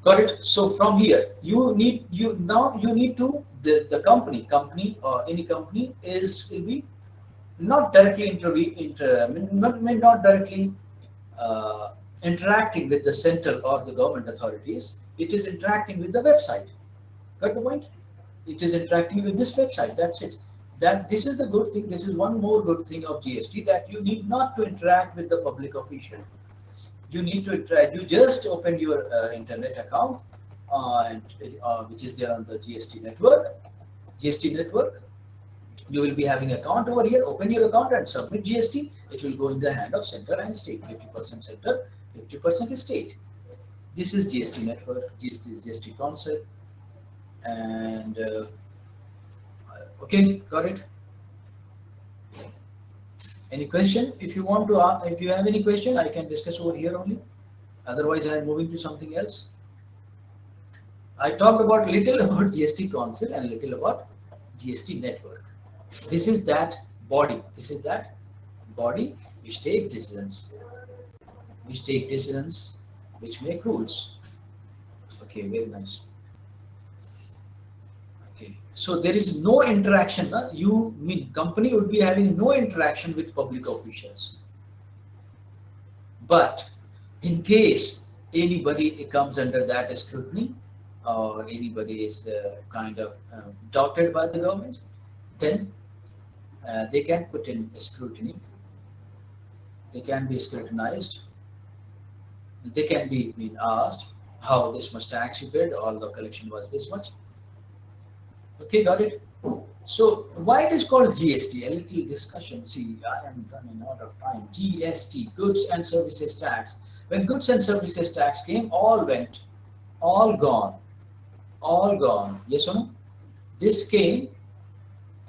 [SPEAKER 1] Got it? So from here, you need to the company or any company will be not directly not directly uh, interacting with the central or the government authorities. It is interacting with the website. Got the point? It is interacting with this website. That's it. That this is the good thing. This is one more good thing of GST, that you need not to interact with the public official. You need to interact. You just open your internet account, which is there on the GST network. GST network. You will be having account over here. Open your account and submit GST. It will go in the hand of center and state. 50% center, 50% is state. This is GST network. GST is GST concept. And okay, got it. Any question? If you want to, if you have any question, I can discuss over here only. Otherwise, I am moving to something else. I talked about little about GST council and little about GST network. This is that body. This is that body which takes decisions, which make rules. Okay, very nice. Okay, so there is no interaction. You mean company would be having no interaction with public officials. But in case anybody comes under that scrutiny, or anybody is kind of doubted by the government, then they can put in scrutiny. They can be scrutinized. They can be asked how this much tax you paid, all the collection was this much. Okay, got it. So why it is called GST? A little discussion. See, I am running out of time. GST, goods and services tax. When goods and services tax came, all went, all gone, all gone. Yes or no? This came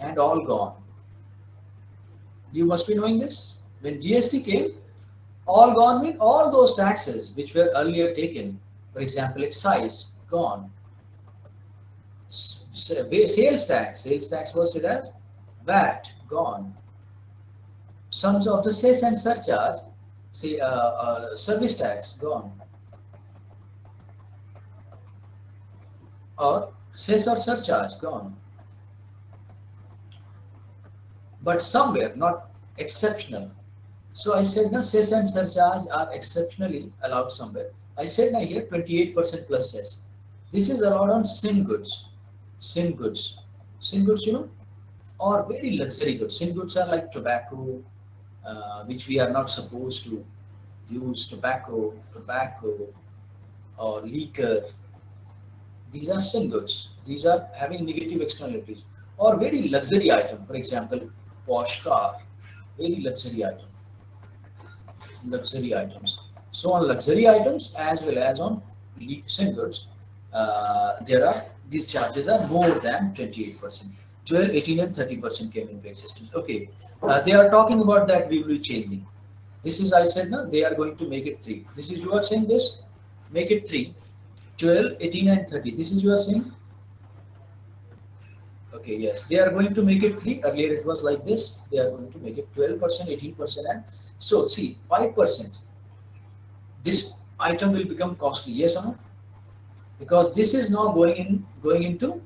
[SPEAKER 1] and all gone. You must be knowing this. When GST came, all gone mean all those taxes which were earlier taken. For example, excise, gone. Sales tax was it as VAT, gone. Sums of the cess and surcharge, say service tax, gone. Or cess or surcharge, gone. But somewhere not exceptional. So I said no, cess and surcharge are exceptionally allowed somewhere. I said now here 28% plus cess. This is allowed on sin goods. Sin goods, you know, or very luxury goods. Sin goods are like tobacco, which we are not supposed to use. Tobacco, or liquor. These are sin goods. These are having negative externalities. Or very luxury item. For example, posh car, very luxury item. Luxury items. So on luxury items as well as on sin goods, these charges are more than 28%. 12, 18 and 30% came in paid systems. Okay, they are talking about that we will be changing. This is I said no, they are going to make it 3. This is you are saying this, make it 3. 12, 18 and 30. This is you are saying. Okay, yes, they are going to make it 3. Earlier it was like this. They are going to make it 12%, 18%, and so see 5%. This item will become costly. Yes or no? Because this is now going into,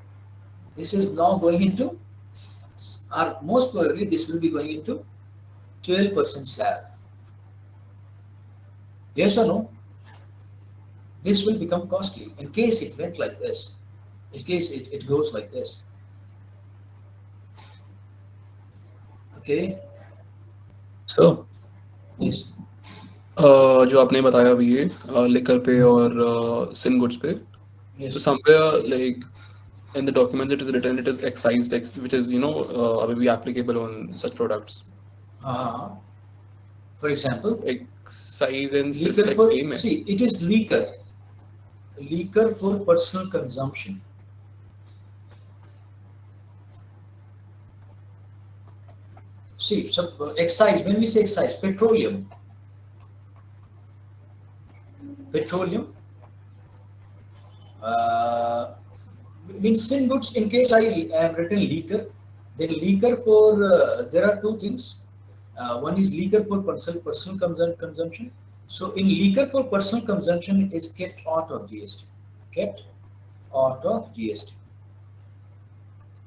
[SPEAKER 1] or most probably this will be going into 12% slab. Yes or no? This will become costly in case it went like this. In case it goes like this. Okay.
[SPEAKER 2] So,
[SPEAKER 1] Yes.
[SPEAKER 2] जो आपने बताया अभी ये liquor पे और sin goods पे,
[SPEAKER 1] Yes.
[SPEAKER 2] so somewhere like in the documents it is written it is excise tax, which is will be applicable on such products.
[SPEAKER 1] For example,
[SPEAKER 2] Excise and cess
[SPEAKER 1] liquor
[SPEAKER 2] like
[SPEAKER 1] for
[SPEAKER 2] same है.
[SPEAKER 1] see it is liquor for personal consumption. See, so excise, when we say excise, petroleum, means sin goods. In case I have written liquor, then liquor for there are two things. One is liquor for personal consumption. So in liquor for personal consumption is kept out of GST. Kept out of GST.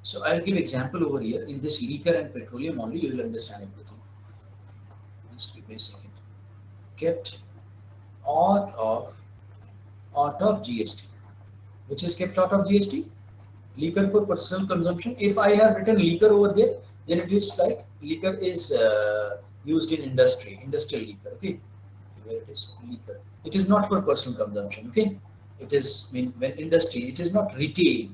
[SPEAKER 1] So I'll give example over here. In this liquor and petroleum only, you will understand everything. Just give me a second. Kept out of GST. Which is kept out of GST? Liquor for personal consumption. If I have written liquor over there, then it is like liquor is used in industry, industrial liquor. Okay, where it is liquor. It is not for personal consumption. Okay, it is when industry. It is not retail.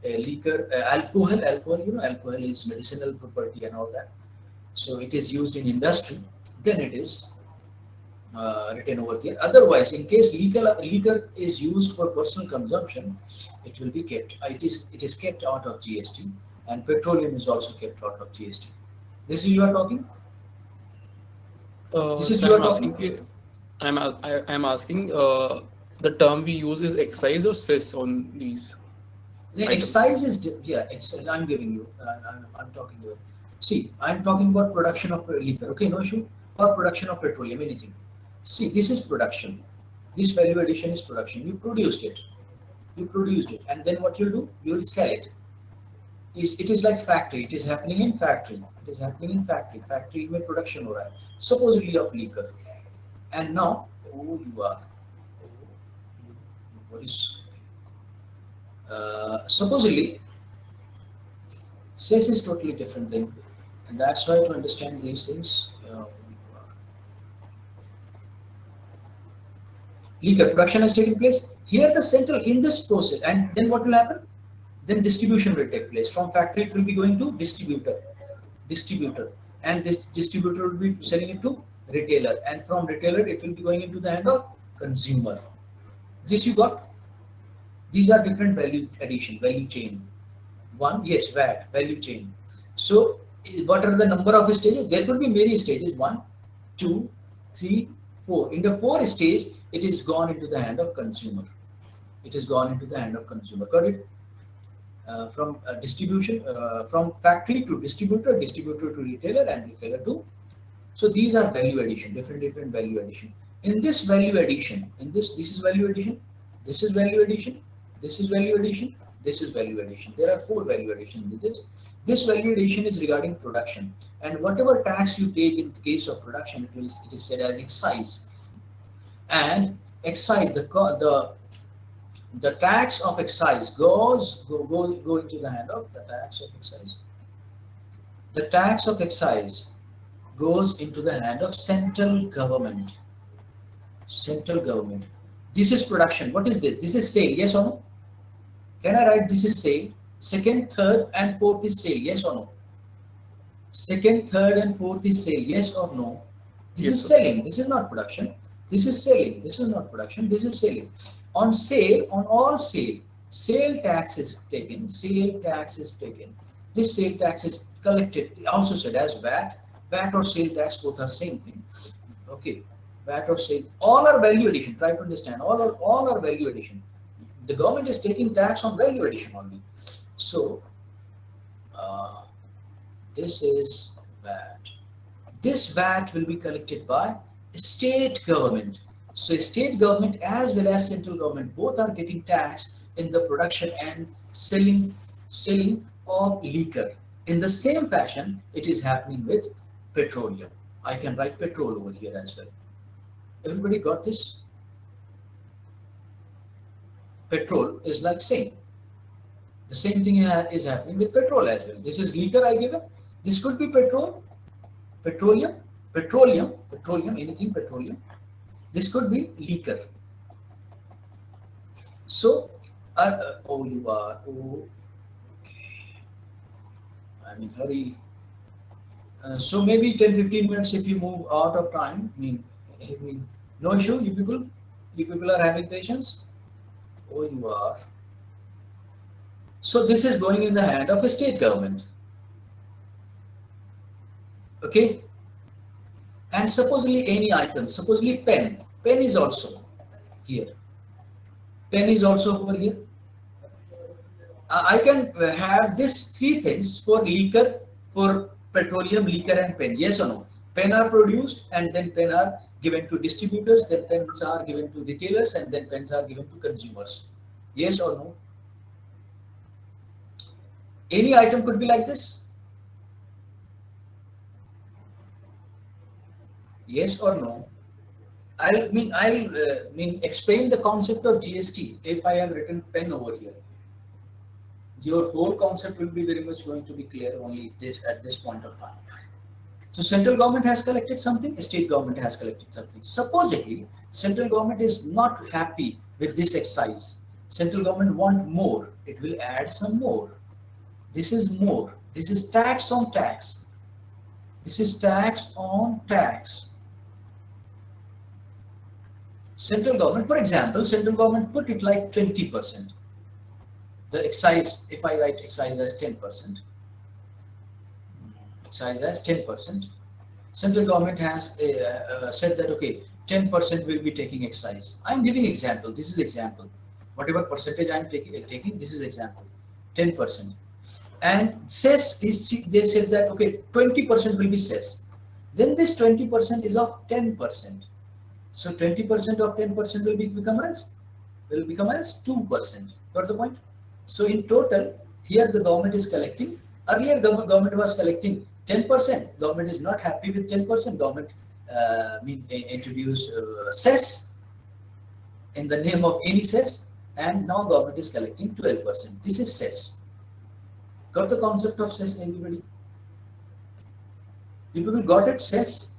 [SPEAKER 1] Liquor, alcohol. You know, alcohol is medicinal property and all that. So it is used in industry. Then it is written over there. Otherwise, in case liquor is used for personal consumption, it will be kept. It is kept out of GST, and petroleum is also kept out of GST. This is you are talking. This is
[SPEAKER 2] So
[SPEAKER 1] you are
[SPEAKER 2] I'm
[SPEAKER 1] talking.
[SPEAKER 2] asking, I'm asking, the term we use is excise or cess on these
[SPEAKER 1] The
[SPEAKER 2] items.
[SPEAKER 1] excise is yeah. Excise. I'm giving you. I'm talking to you. See, I'm talking about production of liquor. Okay, no issue. Or production of petroleum, anything. See, this is production. This value addition is production. You produced it. And then what you'll do, you'll sell it. It is like factory. It is happening in factory. Factory में production हो रहा है, supposedly of liquor. And now, what is supposedly cess is totally different thing, and that's why to understand these things, liquor production has taken place here. The central in this process, and then what will happen? Then distribution will take place. From factory, it will be going to distributor, and this distributor will be selling it to retailer, and from retailer, it will be going into the hand of consumer. This you got. These are different value addition, value chain. One, yes, VAT, value chain. So, what are the number of stages? There could be many stages. One, two, three, four. In the fourth stage, it is gone into the hand of consumer. Got it? From distribution, from factory to distributor, distributor to retailer, and retailer to. So these are value addition, different value addition. In this value addition, this is value addition, this is value addition, this is value addition, this is value addition. There are four value additions in this. This value addition is regarding production, and whatever tax you take in the case of production, it is said as excise. And excise, the tax of excise go into the hand of the tax of excise. The tax of excise goes into the hand of central government. This is production. What is this? This is sale. Yes or no? Can I write this is sale? Second, third, and fourth is sale. Yes or no? Second, third, and fourth is sale. Yes or no? This
[SPEAKER 2] Yes,
[SPEAKER 1] is
[SPEAKER 2] sir.
[SPEAKER 1] selling. This is not production. This is selling. This is not production. This is selling. On sale, on all sale, sale tax is taken. This sale tax is collected, also said as VAT. VAT or sale tax, both are same thing. Okay, VAT or sale, all are value addition. Try to understand. All are value addition. The government is taking tax on value addition only. So this is VAT. This VAT will be collected by state government. So state government as well as central government both are getting tax in the production and selling of liquor. In the same fashion, it is happening with petroleum. I can write petrol over here as well. Everybody got this? Petrol is like same. The same thing is happening with petrol as well. This is liquor I given. This could be petroleum, anything petroleum. This could be liquor. So, okay. I'm in hurry. So maybe 10-15 minutes if you move out of time. I mean, no issue. You people are having patience. Oh, you are. So this is going in the hand of a state government. Okay. And supposedly any item, supposedly pen is also here. Pen is also over here. I can have these three things for liquor, for petroleum, liquor, and pen. Yes or no? Pen are produced and then pen are given to distributors, then pens are given to retailers, and then pens are given to consumers. Yes or no? Any item could be like this? Yes or no? I'll explain the concept of GST if I have written pen over here. Your whole concept will be very much going to be clear only this at this point of time. So central government has collected something, state government has collected something. Supposedly, central government is not happy with this excise. Central government want more. It will add some more. This is more. This is tax on tax. This is tax on tax. Central government, for example, central government put it like 20%. The excise, if I write excise as 10%, excise as 10%, central government has said that, okay, 10% will be taking excise. I'm giving example, this is example. Whatever percentage I'm taking, this is example, 10%. And cess is, they said that, okay, 20% will be cess. Then this 20% is of 10%. So 20% of 10% will become as 2%. Got the point? So in total, here the government is collecting. Earlier government was collecting 10%. Government is not happy with 10%. Government introduced cess in the name of any cess, and now government is collecting 12%. This is cess. Got the concept of cess, everybody? You people got it? Cess,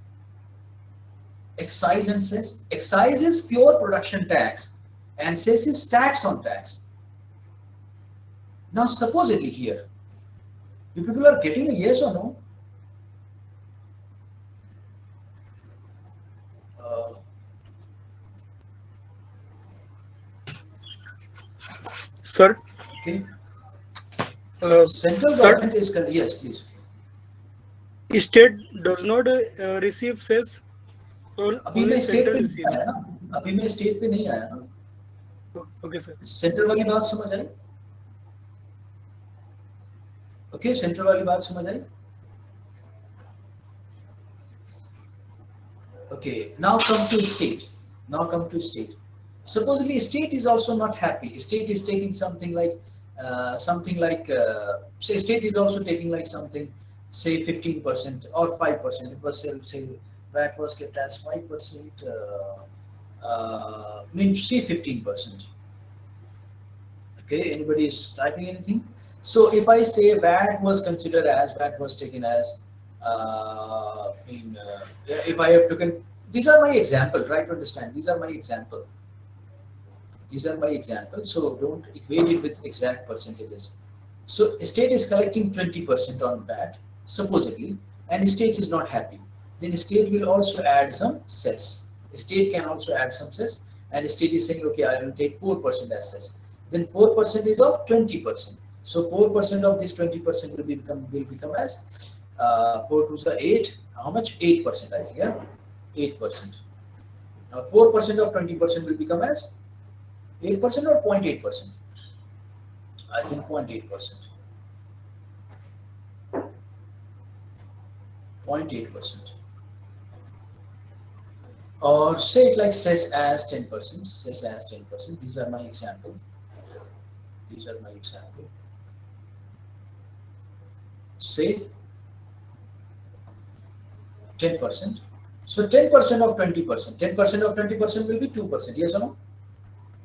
[SPEAKER 1] excise and cess. Excise is pure production tax, and cess is tax on tax. Now supposedly here, you people are getting a yes or no?
[SPEAKER 3] Sir,
[SPEAKER 1] Okay. Central
[SPEAKER 3] sir,
[SPEAKER 1] government is yes, please.
[SPEAKER 3] state does not receive cess.
[SPEAKER 1] अभी
[SPEAKER 3] Only
[SPEAKER 1] मैं state
[SPEAKER 3] central
[SPEAKER 1] पे नहीं
[SPEAKER 3] receive.
[SPEAKER 1] आया ना, अभी मैं state पे नहीं आया ना.
[SPEAKER 3] Okay, sir.
[SPEAKER 1] सेंट्रल वाली बात समझ आई? ओके, सेंट्रल वाली बात समझ आई? Okay, now come to state. Now come to state. Supposedly, state is also not happy. State is taking something like, say, state is also taking like something, say 15% or 5%. It was say VAT was kept as 5%. Say 15%. Okay, anybody is typing anything? So if I say VAT was considered as, VAT was taken as, if I have taken, these are my example, try to understand, these are my example. These are my examples, so don't equate it with exact percentages. So state is collecting 20% on VAT, supposedly, and state is not happy. Then state will also add some cess. State can also add some cess, and state is saying, okay, I will take 4% as cess. Then 4% is of 20%. So 4% of this 20% will become as 4 to the 8. How much? 8%, I think. Yeah, 8%. 4% of 20% will become as 8% or 0.8%. I think 0.8%. 0.8%. Or say it like cess as 10%. Cess as 10%. These are my example. These are my example. Say 10%. So 10% of 20%. 10% of 20% will be 2%. Yes or no?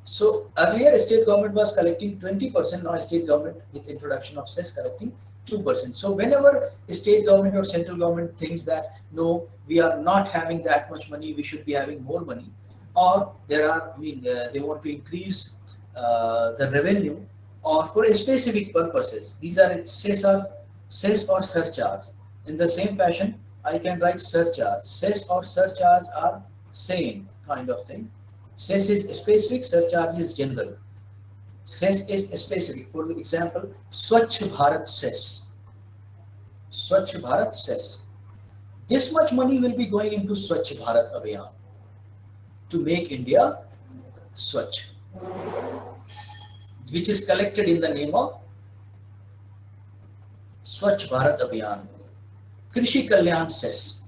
[SPEAKER 1] So earlier state government was collecting 20%. Now state government with introduction of cess collecting 2%. So whenever state government or central government thinks that no, we are not having that much money, we should be having more money, or there are, they want to increase the revenue, or for specific purposes. These are cess or surcharge. In the same fashion, I can write surcharge. Cess or surcharge are same kind of thing. Cess is specific, surcharge is general. Cess is specific. For example, Swachh Bharat cess. Swachh Bharat cess. This much money will be going into Swachh Bharat Abhiyan to make India Swachh, which is collected in the name of Swachh Bharat Abhiyan. Krishi Kalyan cess.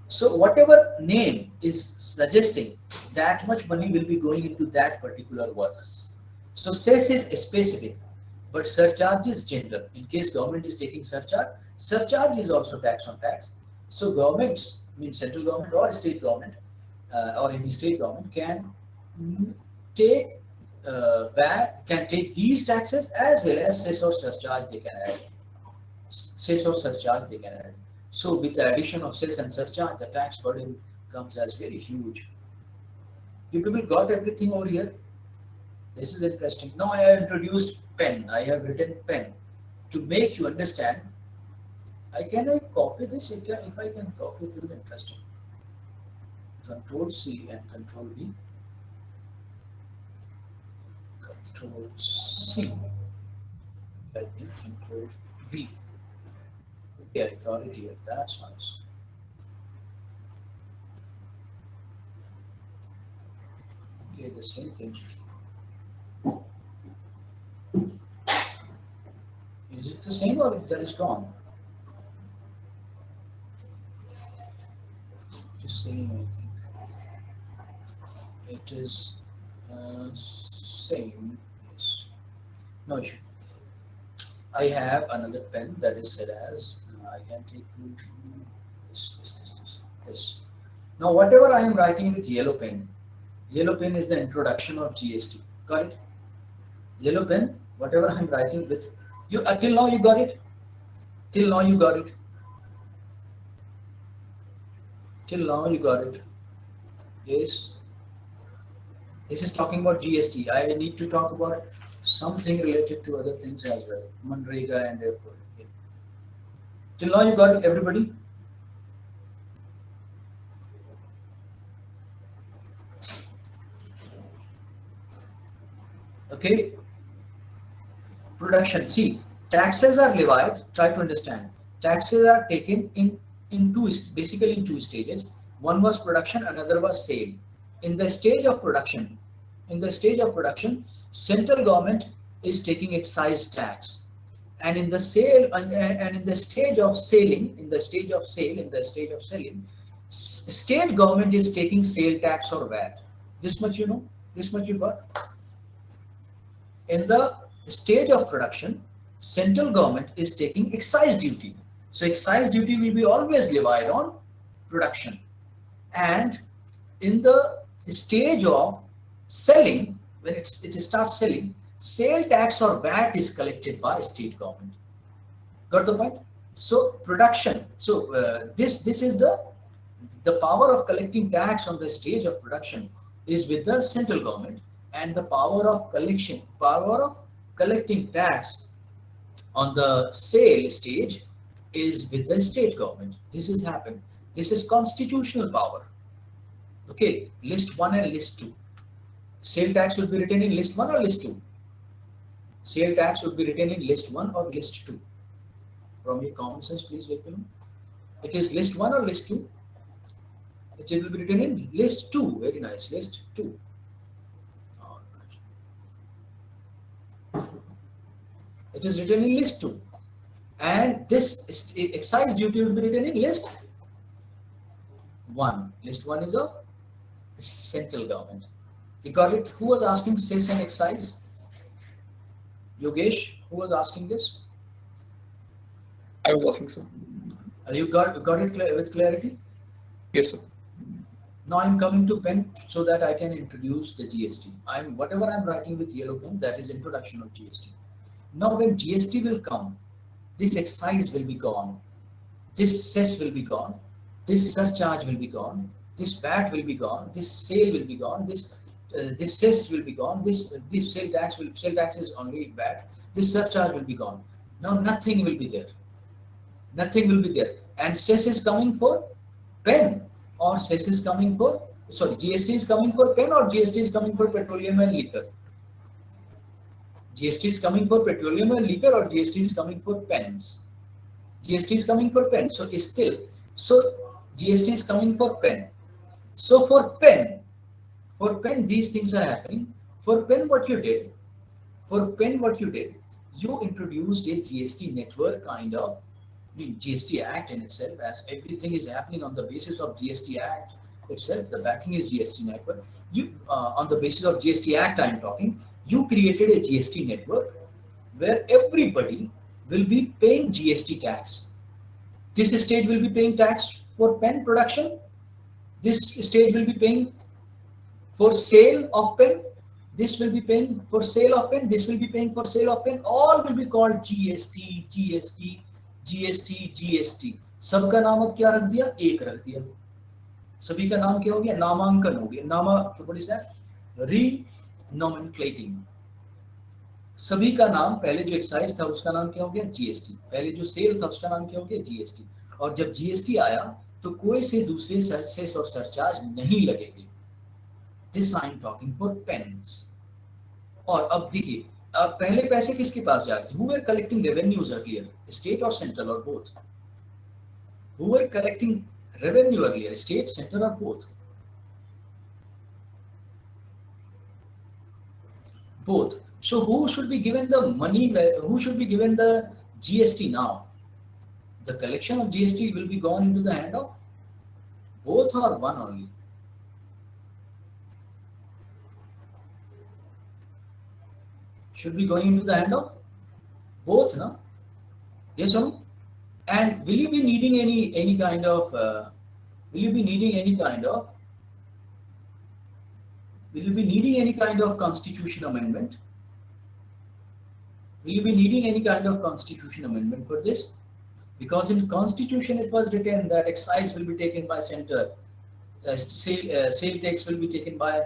[SPEAKER 1] So whatever name is suggesting, that much money will be going into that particular work. So cess is specific, But surcharge is general. In case government is taking surcharge, surcharge is also tax on tax. So governments, I mean central government or state government or any state government can take VAT, can take these taxes as well as cess or surcharge they can add. Cess or surcharge they can add. So with the addition of cess and surcharge, the tax burden comes as very huge. You people got everything over here? This is interesting. Now I have introduced pen. I have written pen to make you understand. I copy this? If I can copy it, it will be interesting. Control C and Control V. Control C. I think Control V. Okay, I got it here. That's nice. Okay, the same thing. Is it the same or that is gone? The same, I think. It is same. Yes. No issue. I have another pen that is said as I can take this. Now, whatever I am writing with yellow pen is the introduction of GST. Got it? Yellow pen, whatever I am writing with you till now you got it. Till now you got it. Till now you got it. Yes. This is talking about GST. I need to talk about something related to other things as well. Manrega and airport. Yeah. Till now you got it, everybody? Okay. Production. See, taxes are levied. Try to understand. Taxes are taken basically in two stages. One was production, another was sale. In the stage of production, central government is taking excise tax, and in the sale and in the stage of selling, state government is taking sale tax or VAT. This much you know. This much you got. In the stage of production, central government is taking excise duty. So excise duty will be always levied on production. And in the stage of selling, when it starts selling, sale tax or VAT is collected by state government. Got the point? So production. So this is the power of collecting tax on the stage of production is with the central government, and the power of collecting tax on the sale stage is with the state government. This has happened. This is constitutional power. Okay, list 1 and list 2. Sale tax will be written in list 1 or list 2? Sale tax will be written in list 1 or list 2? From your common sense, please let me know. It is list 1 or list 2? It will be written in list 2. Very nice, list 2. All right. It is written in list 2. And this excise duty will be written in list 1. List 1 is of central government. You got it? Who was asking cess and excise? Yogesh, who was asking this?
[SPEAKER 2] I was asking so.
[SPEAKER 1] You got it with clarity?
[SPEAKER 2] Yes, sir.
[SPEAKER 1] Now I'm coming to pen so that I can introduce the GST. Whatever I'm writing with yellow pen, that is introduction of GST. Now when GST will come, this excise will be gone, this cess will be gone, this surcharge will be gone, this VAT will be gone, this sale will be gone, this cess will be gone, this sale tax is only VAT, this surcharge will be gone. Now nothing will be there. Nothing will be there. And cess is coming for pen, or cess is coming for, GST is coming for pen, or GST is coming for petroleum and liquor. GST is coming for petroleum and liquor, or GST is coming for pens. GST is coming for pen. So GST is coming for pen. So for pen, these things are happening. For pen, what you did, you introduced a GST network kind of, GST Act in itself, as everything is happening on the basis of GST Act itself. The backing is GST network. You on the basis of GST Act, I am talking. You created a GST network where everybody will be paying GST tax. This state will be paying tax for pen production. This state will be paying for sale of pen. This will be paying for sale of pen. This will be paying for sale of pen. All will be called GST, GST, GST, GST. सबका नाम अब क्या रख दिया? एक रख दिया. सभी का नाम क्या हो गया? नामांकन हो गया. नामा what is that? Renomenclating. सभी का नाम, पहले जो एक्साइज था उसका नाम क्या हो गया? जीएसटी. पहले जो सेल था उसका नाम क्या हो गया? जीएसटी. और जब जीएसटी आया तो कोई से दूसरे सेस और सरचार्ज नहीं लगेंगे. This I am talking for pens. और अब देखिए, पहले पैसे किसके पास जाते थे? Who were collecting revenues earlier? State or central or both? Who were collecting revenue earlier? State, central or both? Both. So who should be given the money? Who should be given the GST now? The collection of GST will be gone into the hand of both or one only? Should be going into the hand of both, no? Yes or no? And will you be needing any kind of? Will you be needing any kind of constitution amendment? Will you be needing any kind of constitution amendment for this? Because in constitution it was written that excise will be taken by center, sale tax will be taken by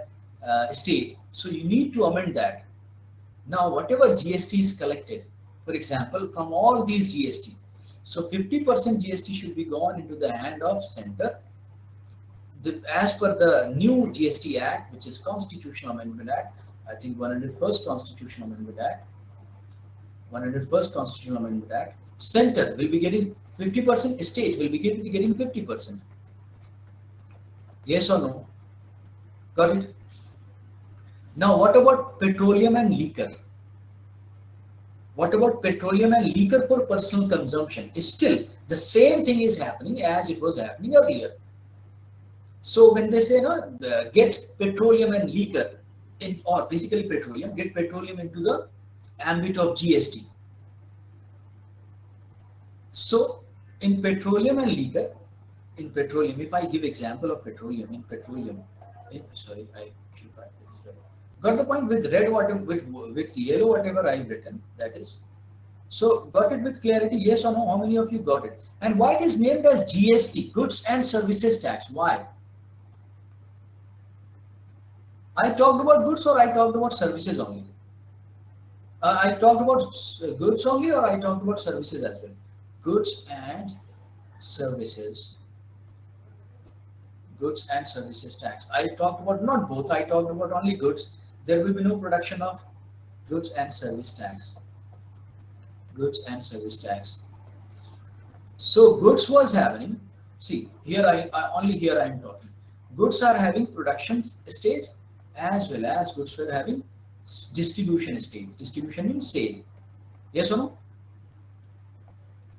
[SPEAKER 1] state. So you need to amend that. Now whatever GST is collected, for example, from all these GST, so 50% GST should be gone into the hand of center. As per the new GST Act, which is Constitutional Amendment Act, I think 101st Constitutional Amendment Act, 101st Constitutional Amendment Act, center will be getting 50%, state will be getting 50%. Yes or no? Got it? Now what about petroleum and liquor? What about petroleum and liquor for personal consumption? Still, the same thing is happening as it was happening earlier. So when they say, no, get petroleum and liquor, or basically petroleum, get petroleum into the ambit of GST. So in petroleum and liquor, in petroleum, if I give example of petroleum, in petroleum, sorry, I should practice. Got the point? With red water, with yellow whatever I've written, that is. So got it with clarity? Yes or no? How many of you got it? And why it is named as GST, Goods and Services Tax? Why? I talked about goods or I talked about services only? I talked about goods only or I talked about services as well? Goods and services. Goods and services tax. I talked about not both, I talked about only goods. There will be no production of goods and service tax. Goods and service tax. So goods was happening. See, here I am talking. Goods are having production stage as well as goods were having distribution stage. Distribution means sale. Yes or no?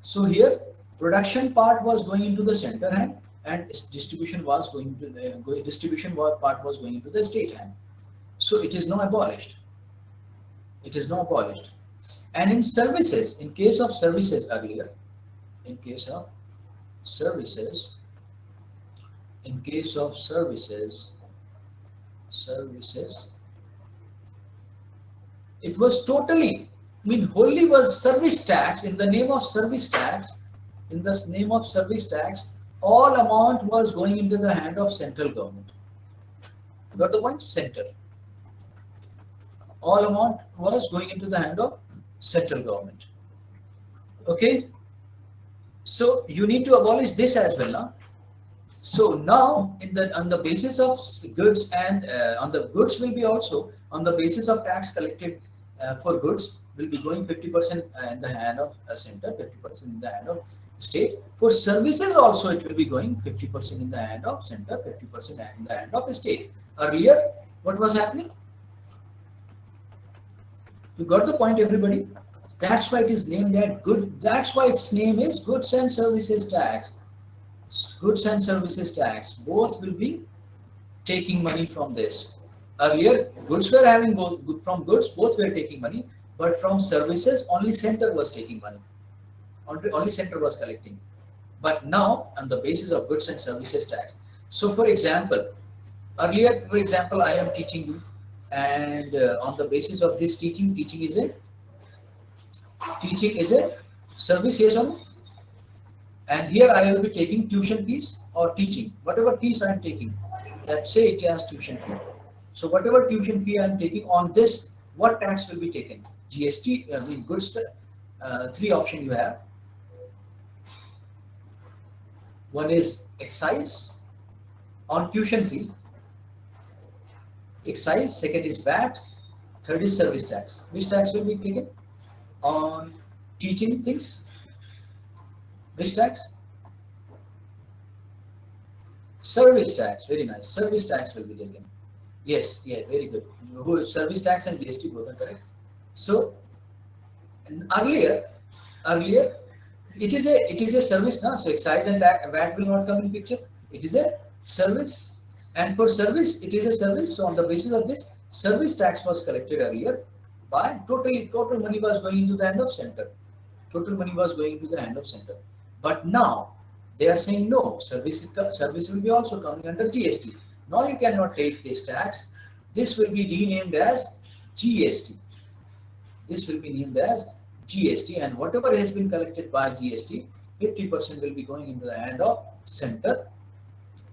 [SPEAKER 1] So here production part was going into the center hand and distribution was going to the part was going into the state hand. So it is now abolished. It is now abolished. And in services, in case of services earlier, in case of services, it was totally, wholly was service tax. In the name of service tax, all amount was going into the hand of central government. Got the point? Center. All amount was going into the hand of central government. Okay. So you need to abolish this as well, now. So now, on the basis of goods and on the goods will be also on the basis of tax collected for goods will be going 50% in the hand of center, 50% in the hand of state. For services also it will be going 50% in the hand of center, 50% in the hand of state. Earlier, what was happening? You got the point, everybody? That's why it is named that good. That's why its name is Goods and Services Tax. Goods and Services Tax. Both will be taking money from this. Earlier, goods were having both from goods. Both were taking money, but from services only center was taking money. Only center was collecting. But now on the basis of goods and services tax. So for example, earlier, for example, I am teaching you, and on the basis of this teaching is a service, yes or no? And here I will be taking tuition fees or teaching, whatever fees I am taking. Let's say it as tuition fee. So whatever tuition fee I am taking on this, what tax will be taken? GST, I mean goods. Three options you have. One is excise on tuition fee. Excise. Second is VAT. Third is service tax. Which tax will be taken on teaching things? Which tax? Service tax. Very nice. Service tax will be taken. Yes, yeah, very good. Service tax and GST both are correct. So earlier, it is a service now. So excise and VAT will not come in picture. It is a service, and for service, it is a service. So on the basis of this, service tax was collected earlier. By total money was going into the hand of center. Total money was going into the hand of center. But now they are saying no, service will be also coming under GST. Now you cannot take this tax. This will be renamed as GST. This will be named as GST, and whatever has been collected by GST, 50% will be going into the hand of center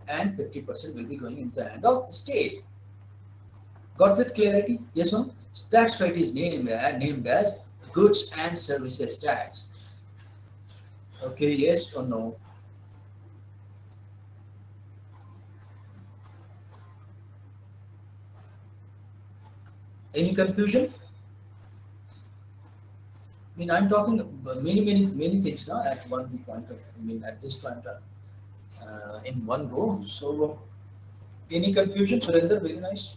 [SPEAKER 1] and 50% will be going into the hand of state. Got with clarity? Yes or no? So that's why it is named as goods and services tax. Okay, yes or no? Any confusion? I mean, I'm talking many things now at one point. At this point, in one go. So, any confusion, Surendra? Very nice.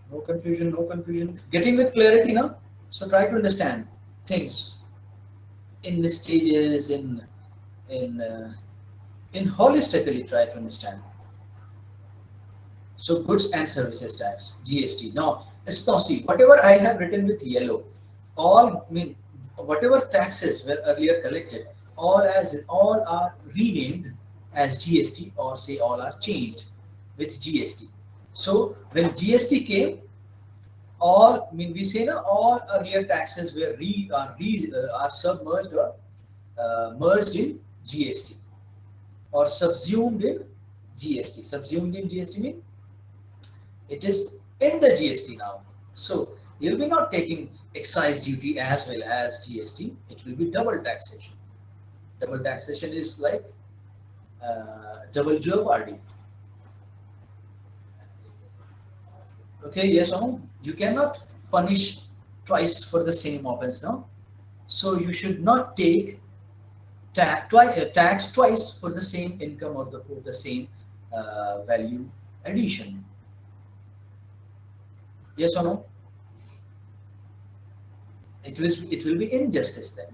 [SPEAKER 1] No confusion, no confusion. Getting with clarity now. So try to understand things in the stages, in holistically. Try to understand. So goods and services tax, GST. Now let's now see whatever I have written with yellow. Whatever taxes were earlier collected, all are renamed as GST, or say all are changed with GST. So when GST came, we say now all earlier taxes are submerged or merged in GST, or subsumed in GST. Subsumed in GST means it is in the GST now. So you'll be not taking excise duty as well as GST. It will be double taxation. Double taxation is like double jeopardy. Okay, yes or no? You cannot punish twice for the same offense, no? So you should not take tax twice for the same income or for the same value addition. Yes or no? It will be injustice then.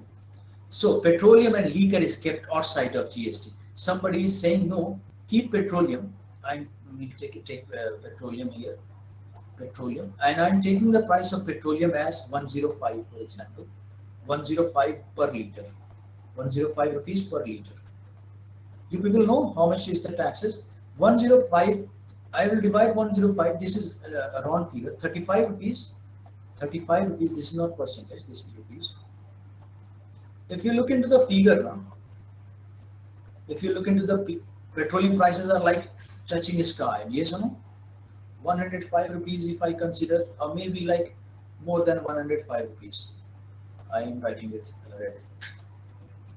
[SPEAKER 1] So petroleum and liquor is kept outside of GST. Somebody is saying no, keep petroleum. I need to take petroleum here. Petroleum, and I'm taking the price of petroleum as 105, for example, 105 per liter, 105 rupees per liter. You people know how much is the taxes? 105. I will divide 105. This is a round figure. 35 rupees. 35 rupees. This is not percentage. This is rupees. If you look into the figure now, if you look into the petroleum prices are like touching the sky. Yes or no? 105 rupees if I consider, or maybe like more than 105 rupees. I am writing with red.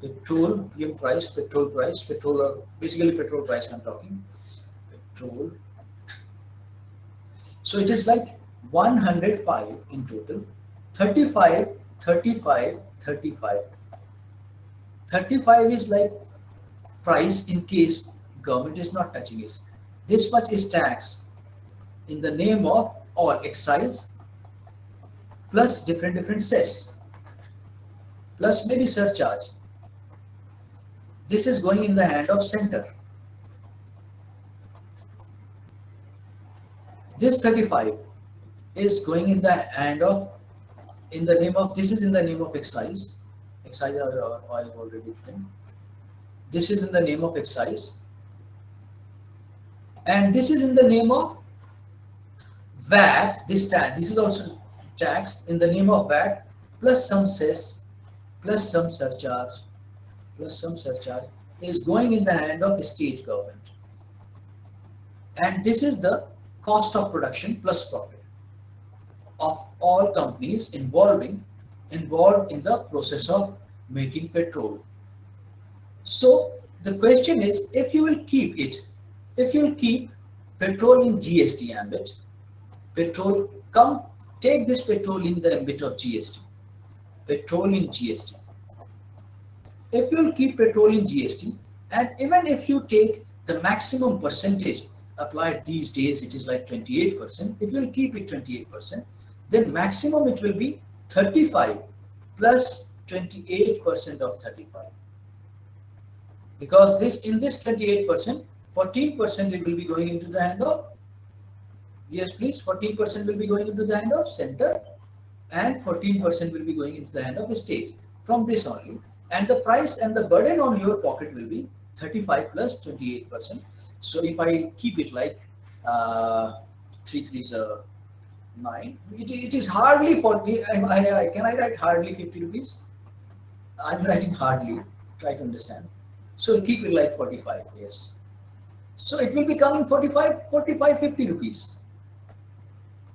[SPEAKER 1] Petroleum price, petrol, basically petrol price I'm talking. Petrol. So it is like 105 in total. 35, 35, 35. 35 is like price in case government is not touching it. This much is tax in the name of all excise plus different cess plus maybe surcharge. This is going in the hand of center. This 35 is going in the hand of in the name of, this is in the name of excise. Excise I've already written. This is in the name of excise, and this is in the name of VAT. This is also tax in the name of VAT, plus some cess, plus some surcharge, is going in the hand of state government, and this is the cost of production plus profit of all companies involved in the process of making petrol. So the question is, if you will keep it, if you will keep petrol in GST ambit, petrol, come take this petrol in the ambit of GST, petrol in GST. If you will keep petrol in GST, and even if you take the maximum percentage applied these days, it is like 28%. If you will keep it 28%, then maximum it will be 35 plus 28% of 35. Because this, in this 28%, 14% it will be going into the hand of, yes please, 14% will be going into the hand of center, and 14% will be going into the hand of state from this only. And the price and the burden on your pocket will be 35 plus 28%. So if I keep it like 3 3s 9, it is hardly 40. Can I write hardly 50 rupees? I'm writing hardly, try to understand. So keep it like 45, yes. So it will be coming 45, 50 rupees.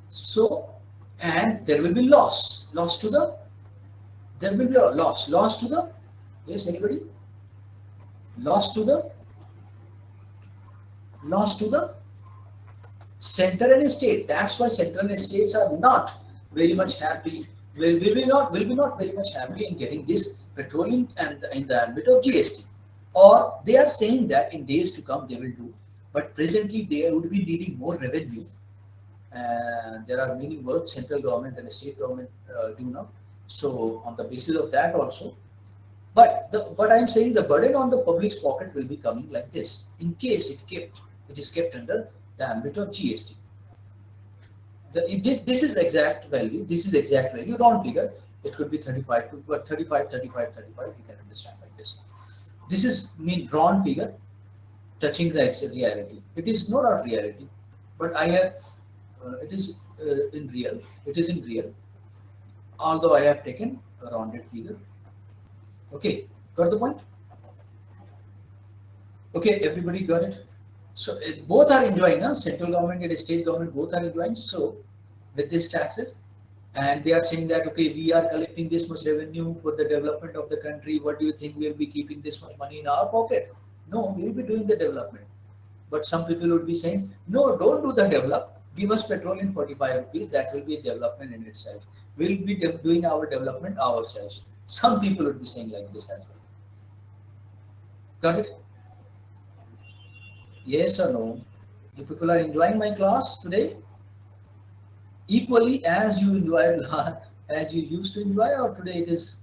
[SPEAKER 1] So, and there will be loss to the, there will be a loss to the, yes, anybody? Loss to the center and state. That's why center and states are not very much happy, will be not very much happy in getting this petroleum and in the ambit of GST. Or they are saying that in days to come they will do, but presently they would be needing more revenue. And there are many work central government and state government do now. So on the basis of that also, but what I'm saying, the burden on the public's pocket will be coming like this in case it is kept under the ambit of GST. This is exact value. This is exact value. Round figure. It could be 35 to, but 35. You can understand like this. This is mean round figure touching the actual reality. It is not reality, but I have. It is in real. It is in real. Although I have taken a rounded figure. Okay, got the point? Okay, everybody got it? So both are enjoying, central government and state government both are enjoying. So with these taxes, and they are saying that, okay, we are collecting this much revenue for the development of the country. What do you think we'll be keeping this much money in our pocket? No, we'll be doing the development. But some people would be saying, no, don't do the develop. Give us petrol in 45 rupees. That will be a development in itself. We'll be doing our development ourselves. Some people would be saying like this as well. Got it? Yes or no? You people are enjoying my class today equally as you enjoyed as you used to enjoy, or today it is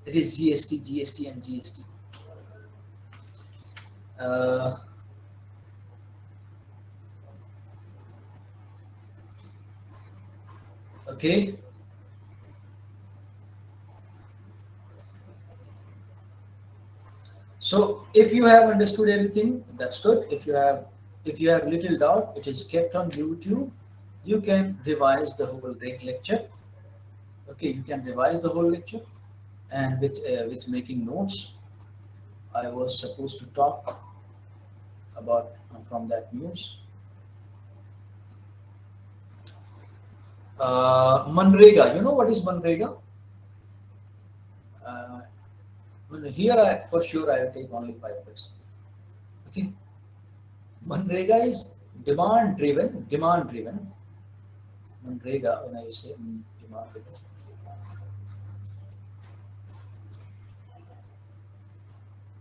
[SPEAKER 1] GST and GST. Okay. So if you have understood everything, that's good. If you have little doubt, it is kept on YouTube. You can revise the whole lecture. Okay, you can revise the whole lecture, and with making notes. I was supposed to talk about from that news. Manrega. You know what is Manrega? Here, for sure, I will take only 5 minutes. Okay. Manrega is demand driven. Manrega, when I say demand driven.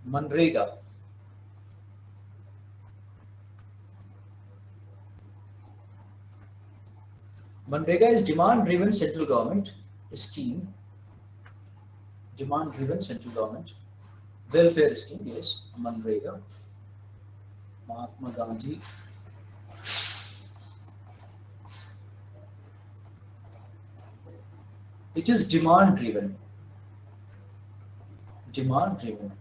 [SPEAKER 1] Manrega. Manrega is demand driven central government scheme. Demand driven central government welfare scheme. Yes, Manrega. Mahatma Gandhi. It is demand driven. Demand driven.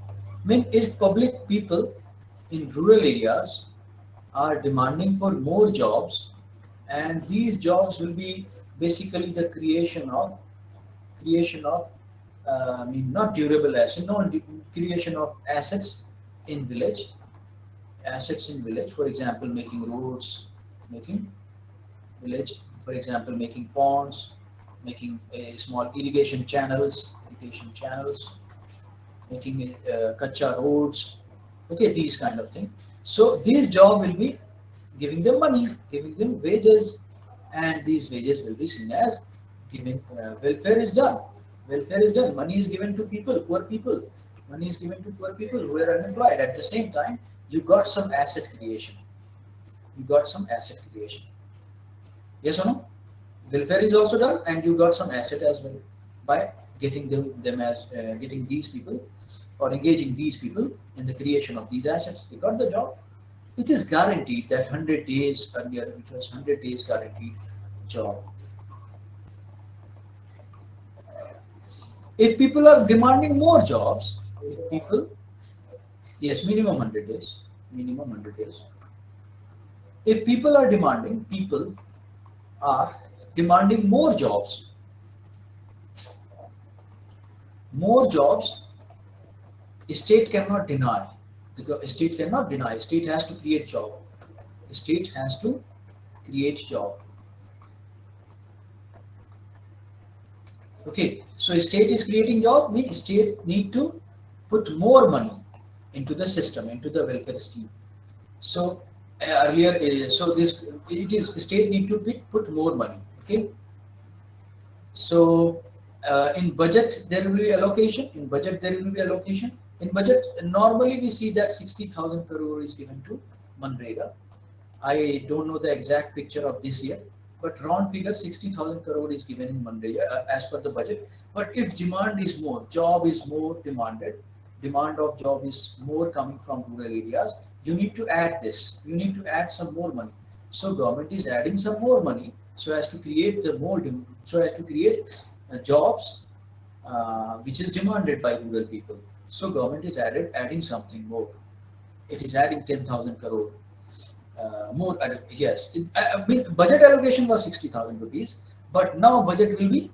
[SPEAKER 1] I mean, if public people in rural areas are demanding for more jobs, and these jobs will be basically the creation of I mean, not durable assets, no, creation of assets in village, for example, making roads, making village, for example, making ponds, making small irrigation channels, making kacha roads, okay, these kind of thing. So these job will be giving them money, giving them wages, and these wages will be seen as giving welfare is done. Welfare is done. Money is given to people, poor people. Money is given to poor people who are unemployed. At the same time, you got some asset creation. You got some asset creation. Yes or no? Welfare is also done, and you got some asset as well by getting them as getting these people or engaging these people in the creation of these assets. They got the job. It is guaranteed that 100 days earlier, it was 100 days guaranteed job. If people are demanding more jobs, if people, yes, minimum 100 days, minimum 100 days. If people are demanding more jobs, state cannot deny. The state cannot deny. State has to create job. State has to create job. Okay, so state is creating job, means state need to put more money into the system, into the welfare scheme. So so this it is state need to put more money. Okay, so in budget there will be allocation. In budget normally we see that 60,000 crore is given to Manrega. I don't know the exact picture of this year, but round figure 60,000 crore is given in Manrega as per the budget. But if demand is more, job is more demanded, demand of job is more coming from rural areas, you need to add this. You need to add some more money. So government is adding some more money so as to create jobs which is demanded by rural people. So government is adding something more. It is adding 10,000 crore. More, yes. I mean, budget allocation was 60,000 rupees, but now budget will be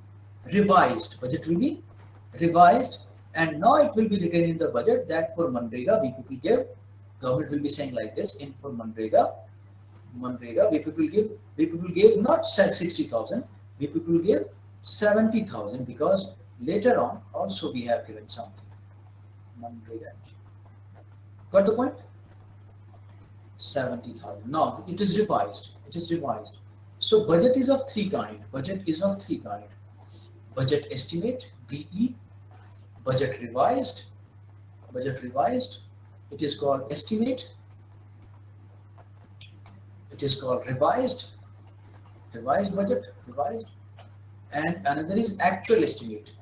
[SPEAKER 1] revised. And now it will be written in the budget that for Manrega, we people give. Government will be saying like this: in for Manrega, we people give not 60,000, we people give 70,000, because later on also we have given something. Manrega. Got the point? 70,000. Now it is revised. So budget is of three kind. Budget estimate, BE. Budget revised. It is called estimate. It is called revised budget. And another is actual estimate,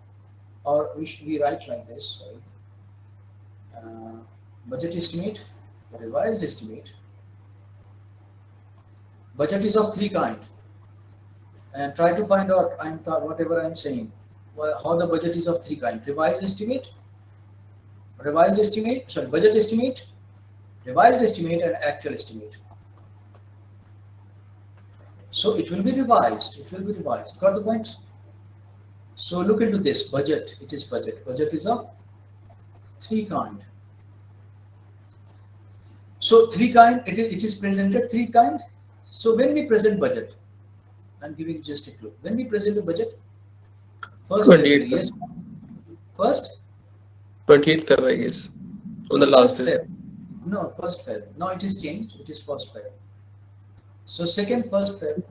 [SPEAKER 1] or we write like this. Sorry. Budget estimate, revised estimate. Budget is of three kind, and try to find out whatever I'm saying, how the budget is of three kind: budget estimate, revised estimate, and actual estimate. So it will be revised. Got the point? So look into this budget. It is budget. Budget is of three kind. So three kind. It is presented three kind. So when we present budget, I'm giving just a clue. When we present the budget, first
[SPEAKER 2] 28th.
[SPEAKER 1] February, first
[SPEAKER 2] 28th Feb, I guess, on the last day.
[SPEAKER 1] No, first Feb. Now it is changed. It is first Feb. So second first Feb.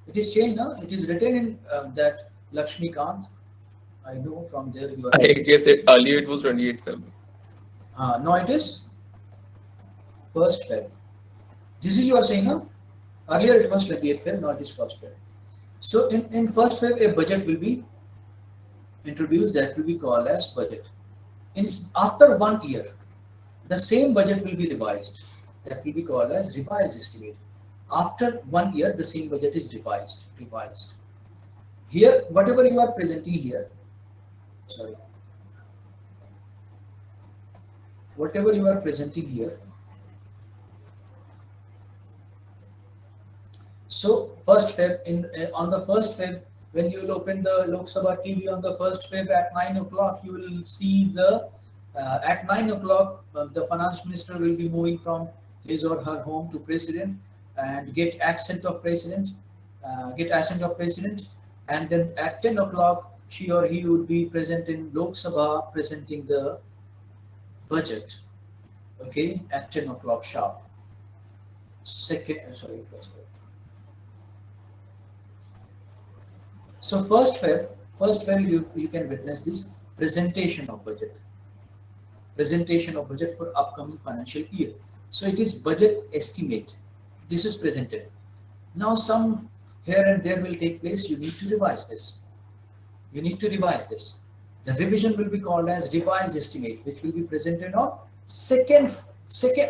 [SPEAKER 1] It is changed now. It is written in that Lakshmikant. I know from there you are.
[SPEAKER 2] I guess earlier it was 28th Feb.
[SPEAKER 1] No, it is first Feb. This is you are saying, no? Earlier it was 28th Feb, now it is first Feb. So in first Feb, a budget will be introduced that will be called as budget. After 1 year, the same budget will be revised. That will be called as revised estimate. After 1 year, the same budget is revised. Here, whatever you are presenting here, sorry, whatever you are presenting here. So first Feb on the first Feb, when you will open the Lok Sabha TV on the first Feb at 9 o'clock, you will see the at 9 o'clock the finance minister will be moving from his or her home to president and get assent of president, and then at 10 o'clock she or he would be present in Lok Sabha presenting the budget. Okay, at 10 o'clock sharp. First Feb. So first Feb you can witness this presentation of budget. Presentation of budget for upcoming financial year. So it is budget estimate. This is presented. Now some here and there will take place. You need to revise this. You need to revise this. The revision will be called as revised estimate, which will be presented on second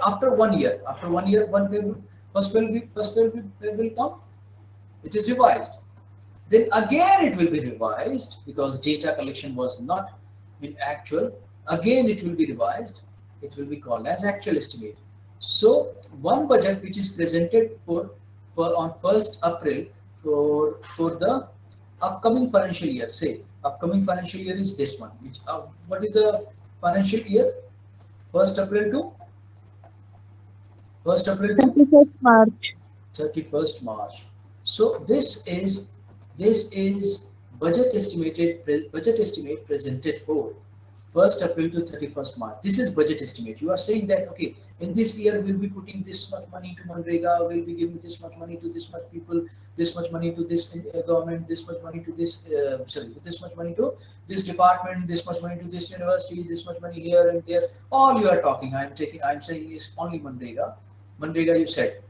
[SPEAKER 1] after 1 year. After 1 year, first will come. It is revised. Then again it will be revised because data collection was not in actual. Again it will be revised. It will be called as actual estimate. So one budget which is presented for on 1st April for the upcoming financial year. Say upcoming financial year is this one. Which what is the financial year? 1st April to
[SPEAKER 4] 31st March.
[SPEAKER 1] 31st March. So this is budget estimate presented for 1st April to 31st March. This is budget estimate. You are saying that okay, in this year we'll be putting this much money to Manrega, we'll be giving this much money to this much people, this much money to this government, this much money to this this much money to this department, this much money to this university, this much money here and there. All you are talking, I'm saying is only Manrega. Manrega you said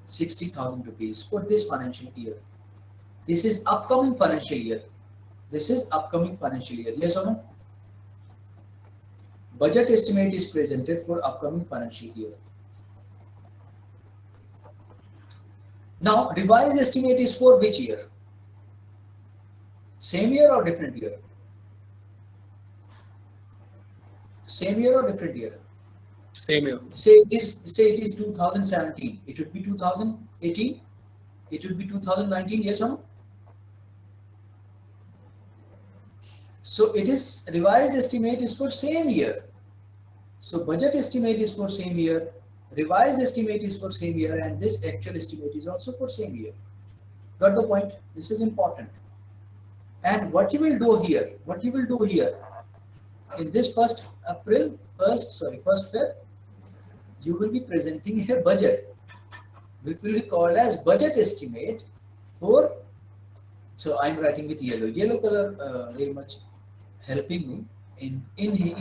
[SPEAKER 1] 60,000 rupees for this financial year. This is upcoming financial year. This is upcoming financial year. Yes or no? Budget estimate is presented for upcoming financial year. Now, revised estimate is for which year? Same year or different year? Same year or different year?
[SPEAKER 2] Same here.
[SPEAKER 1] Say it is 2017. It would be 2018. It would be 2019. Yes or no? So it is revised estimate is for same year. So budget estimate is for same year, revised estimate is for same year, and this actual estimate is also for same year. Got the point? This is important. And what you will do here, in this 1st Feb, you will be presenting a budget, which will be called as budget estimate for. So I'm writing with yellow color, very much helping me in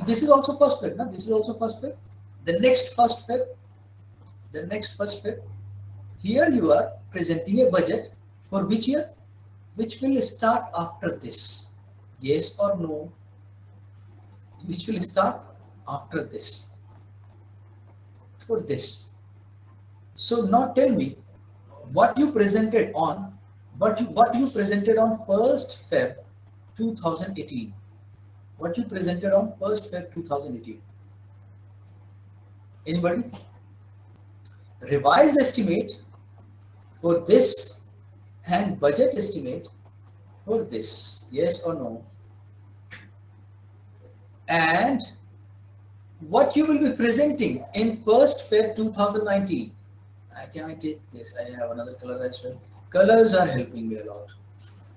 [SPEAKER 1] this is also 1st Feb. No? This is also 1st Feb. The next 1st Feb. Here you are presenting a budget for which year? Which will start after this. Yes or no? Which will start after this. For this. So now tell me what you presented on 1st Feb 2018. What you presented on 1st Feb 2018. Anybody? Revised estimate for this and budget estimate for this. Yes or no? And what you will be presenting in 1st Feb 2019. Can I take this? I have another color as well. Colors are helping me a lot.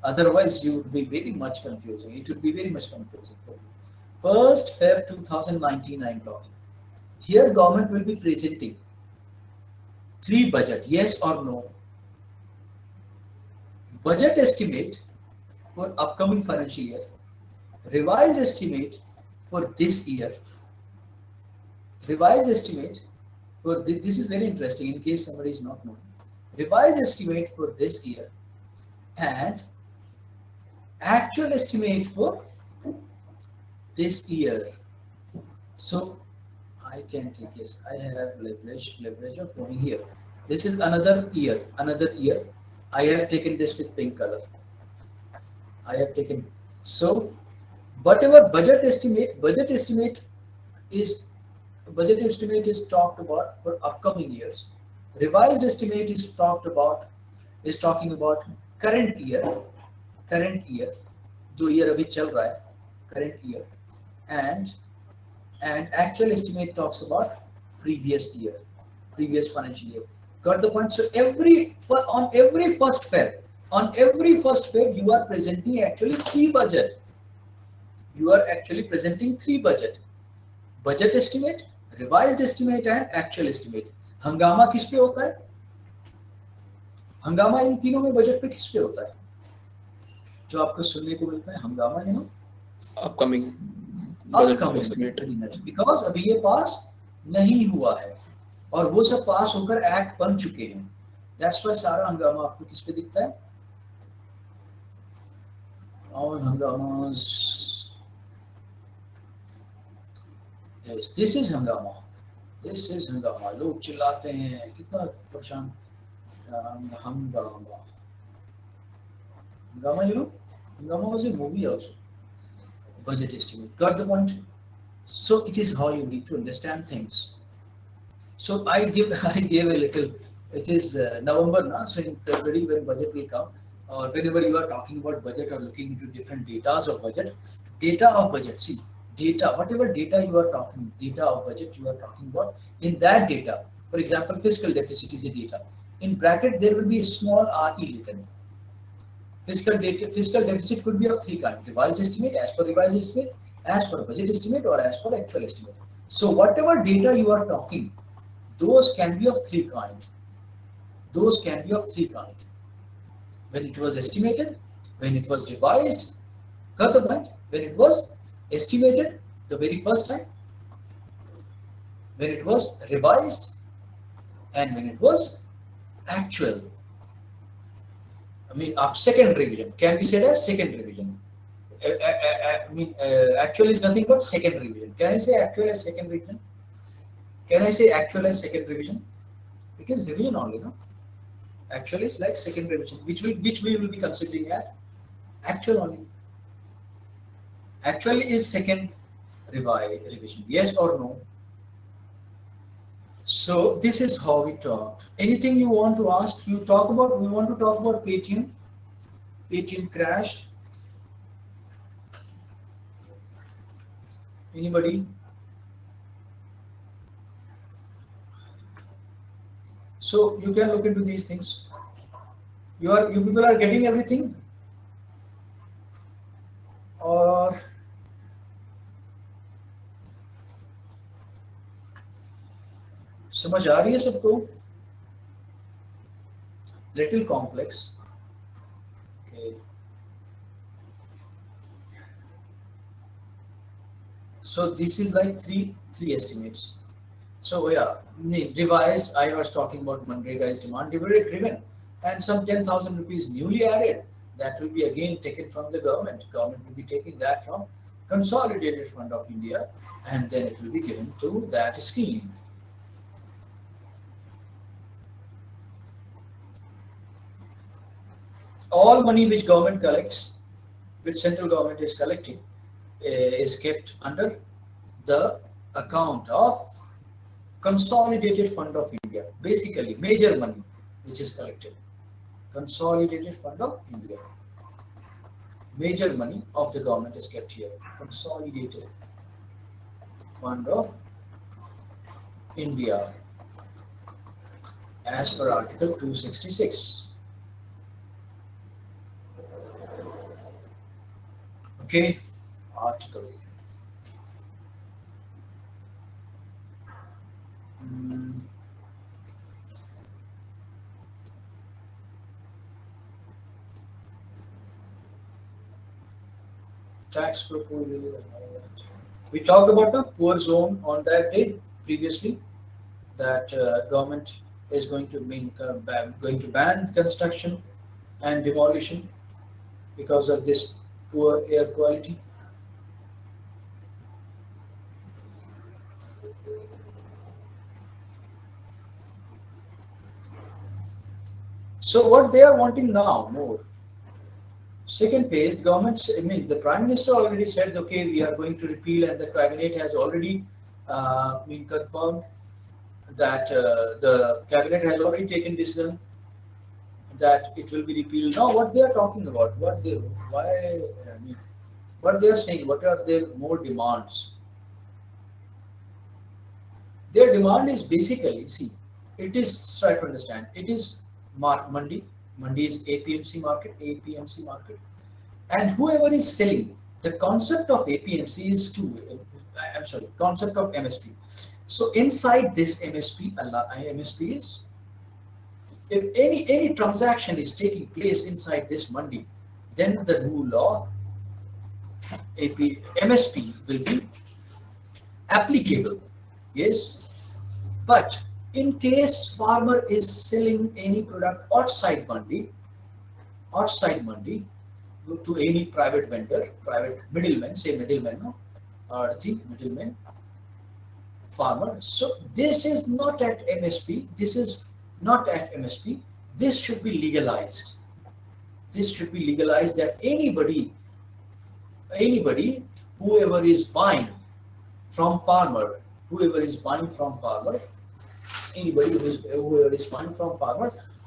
[SPEAKER 1] Otherwise, you would be very much confusing. It would be very much confusing for you. 1st Feb 2019, I'm talking. Here, government will be presenting 3 budget. Yes or no? Budget estimate for upcoming financial year. Revised estimate for this year. Revised estimate for this. This is very interesting in case somebody is not knowing. Revised estimate for this year and actual estimate for this year. So I can take this. I have leverage of moving here. This is another year. I have taken this with pink color. I have taken. So whatever budget estimate is talked about for upcoming years. Revised estimate is talking about current year, जो year अभी चल रहा है, current year, and actual estimate talks about previous year, previous financial year. Got the point? So on every first Feb, you are presenting actually three budget. You are actually presenting three budget estimate, revised estimate and actual estimate. हंगामा किस पे होता है? हंगामा इन तीनों में budget पे किस पे होता है जो आपको सुनने को मिलता है? हंगामा
[SPEAKER 2] upcoming budget
[SPEAKER 1] upcoming
[SPEAKER 2] estimate.
[SPEAKER 1] Because अभी ये पास नहीं हुआ है और वो सब पास होकर एक्ट बन चुके हैं. दैट्स व्हाई सारा हंगामा आपको किस पे दिखता है? All hangamas. Yes, this is hangama. This is hangama. लोग चिल्लाते हैं, कितना परेशान. Hangama. Hangama, Hangama was a movie also. Budget estimate. Got the point? So it is how you need to understand things. So I gave a little. It is November now, so in February when budget will come, or whenever you are talking about budget or looking into different data of budget, see, data, whatever data you are talking, data of budget you are talking about, in that data, for example, fiscal deficit is a data. In bracket, there will be a small RE written. Fiscal deficit could be of three kinds: revised estimate, as per revised estimate, as per budget estimate, or as per actual estimate. So whatever data you are talking, those can be of three kinds. When it was estimated, when it was revised, got the point? When it was estimated the very first time, when it was revised, and when it was actual. Second revision can be said as second revision. Actual is nothing but second revision. Can I say actual as second revision? Because revision only, no? Actual is like second revision, which we will be considering at actual only. Actual is second revision. Yes or no? So this is how we talked. Anything you want to ask? We want to talk about Paytm. Paytm crashed. Anybody? So you can look into these things. You people are getting everything, or समझ आ रही है सबको? Little complex. Okay. So this is like three estimates. So yeah, revised, I was talking about Manrega is demand driven, and some 10,000 rupees newly added, that will be again taken from the government. Government will be taking that from Consolidated Fund of India, and then it will be given to that scheme. All money which government collects, which central government is collecting, is kept under the account of Consolidated Fund of India. Basically, major money which is collected. Consolidated Fund of India. Major money of the government is kept here. Consolidated Fund of India, as per Article 266. Okay, article. Tax proposal and all that. We talked about the poor zone on that day previously, that government is going to ban construction and demolition because of this poor air quality. So what they are wanting now more. Second phase, the Prime Minister already said, okay, we are going to repeal, and the Cabinet has already confirmed that the Cabinet has already taken decision that it will be repealed. Now, what they are talking about, what they are saying, what are their more demands? Their demand is basically, see, it is, try to understand, it is Mandi. Mandi is APMC market. And whoever is selling, the concept of APMC is concept of MSP. So inside this MSP is, if any transaction is taking place inside this Mandi, then the rule of MSP will be applicable. Yes, but in case farmer is selling any product outside Mandi to any private vendor, private middleman, or the middleman farmer. So this is not at MSP. This is not at MSP. This should be legalized. This should be legalized that anybody, whoever is buying from farmer, whoever is buying from farmer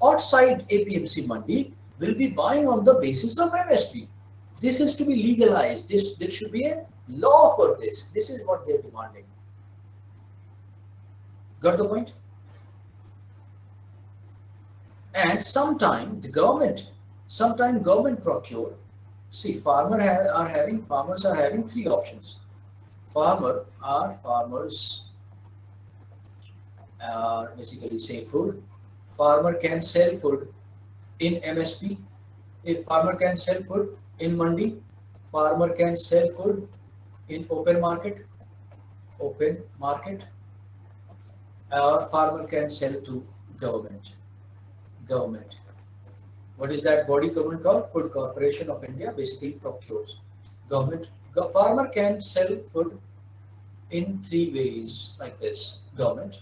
[SPEAKER 1] outside APMC Mandi will be buying on the basis of MSP. This is to be legalized. There should be a law for this. This is what they are demanding. Got the point? And sometimes government procure. See, farmers are having three options. Farmers basically say food. Farmer can sell food in MSP. If farmer can sell food in Mandi, farmer can sell food in open market, or farmer can sell to government. What is that body government called? Food Corporation of India basically procures. Farmer can sell food in three ways like this: government,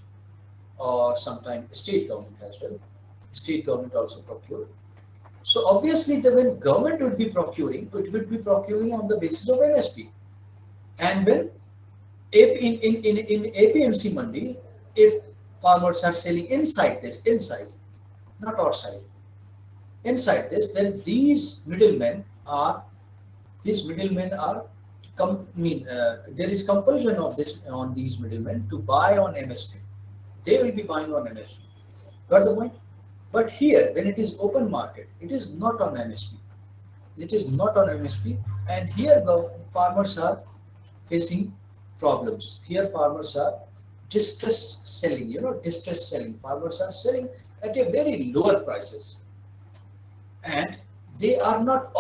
[SPEAKER 1] or sometimes state government as well. State government also procure. So obviously, when government would be procuring, it would be procuring on the basis of MSP. And when in APMC Mandi, if farmers are selling inside, not outside, inside this, then these middlemen are there is compulsion of this on these middlemen to buy on MSP. They will be buying on MSP. Got the point? But here, when it is open market, it is not on MSP. It is not on MSP, and here the farmers are facing problems. Here farmers are distress selling. Farmers are selling at a very lower prices, and they are not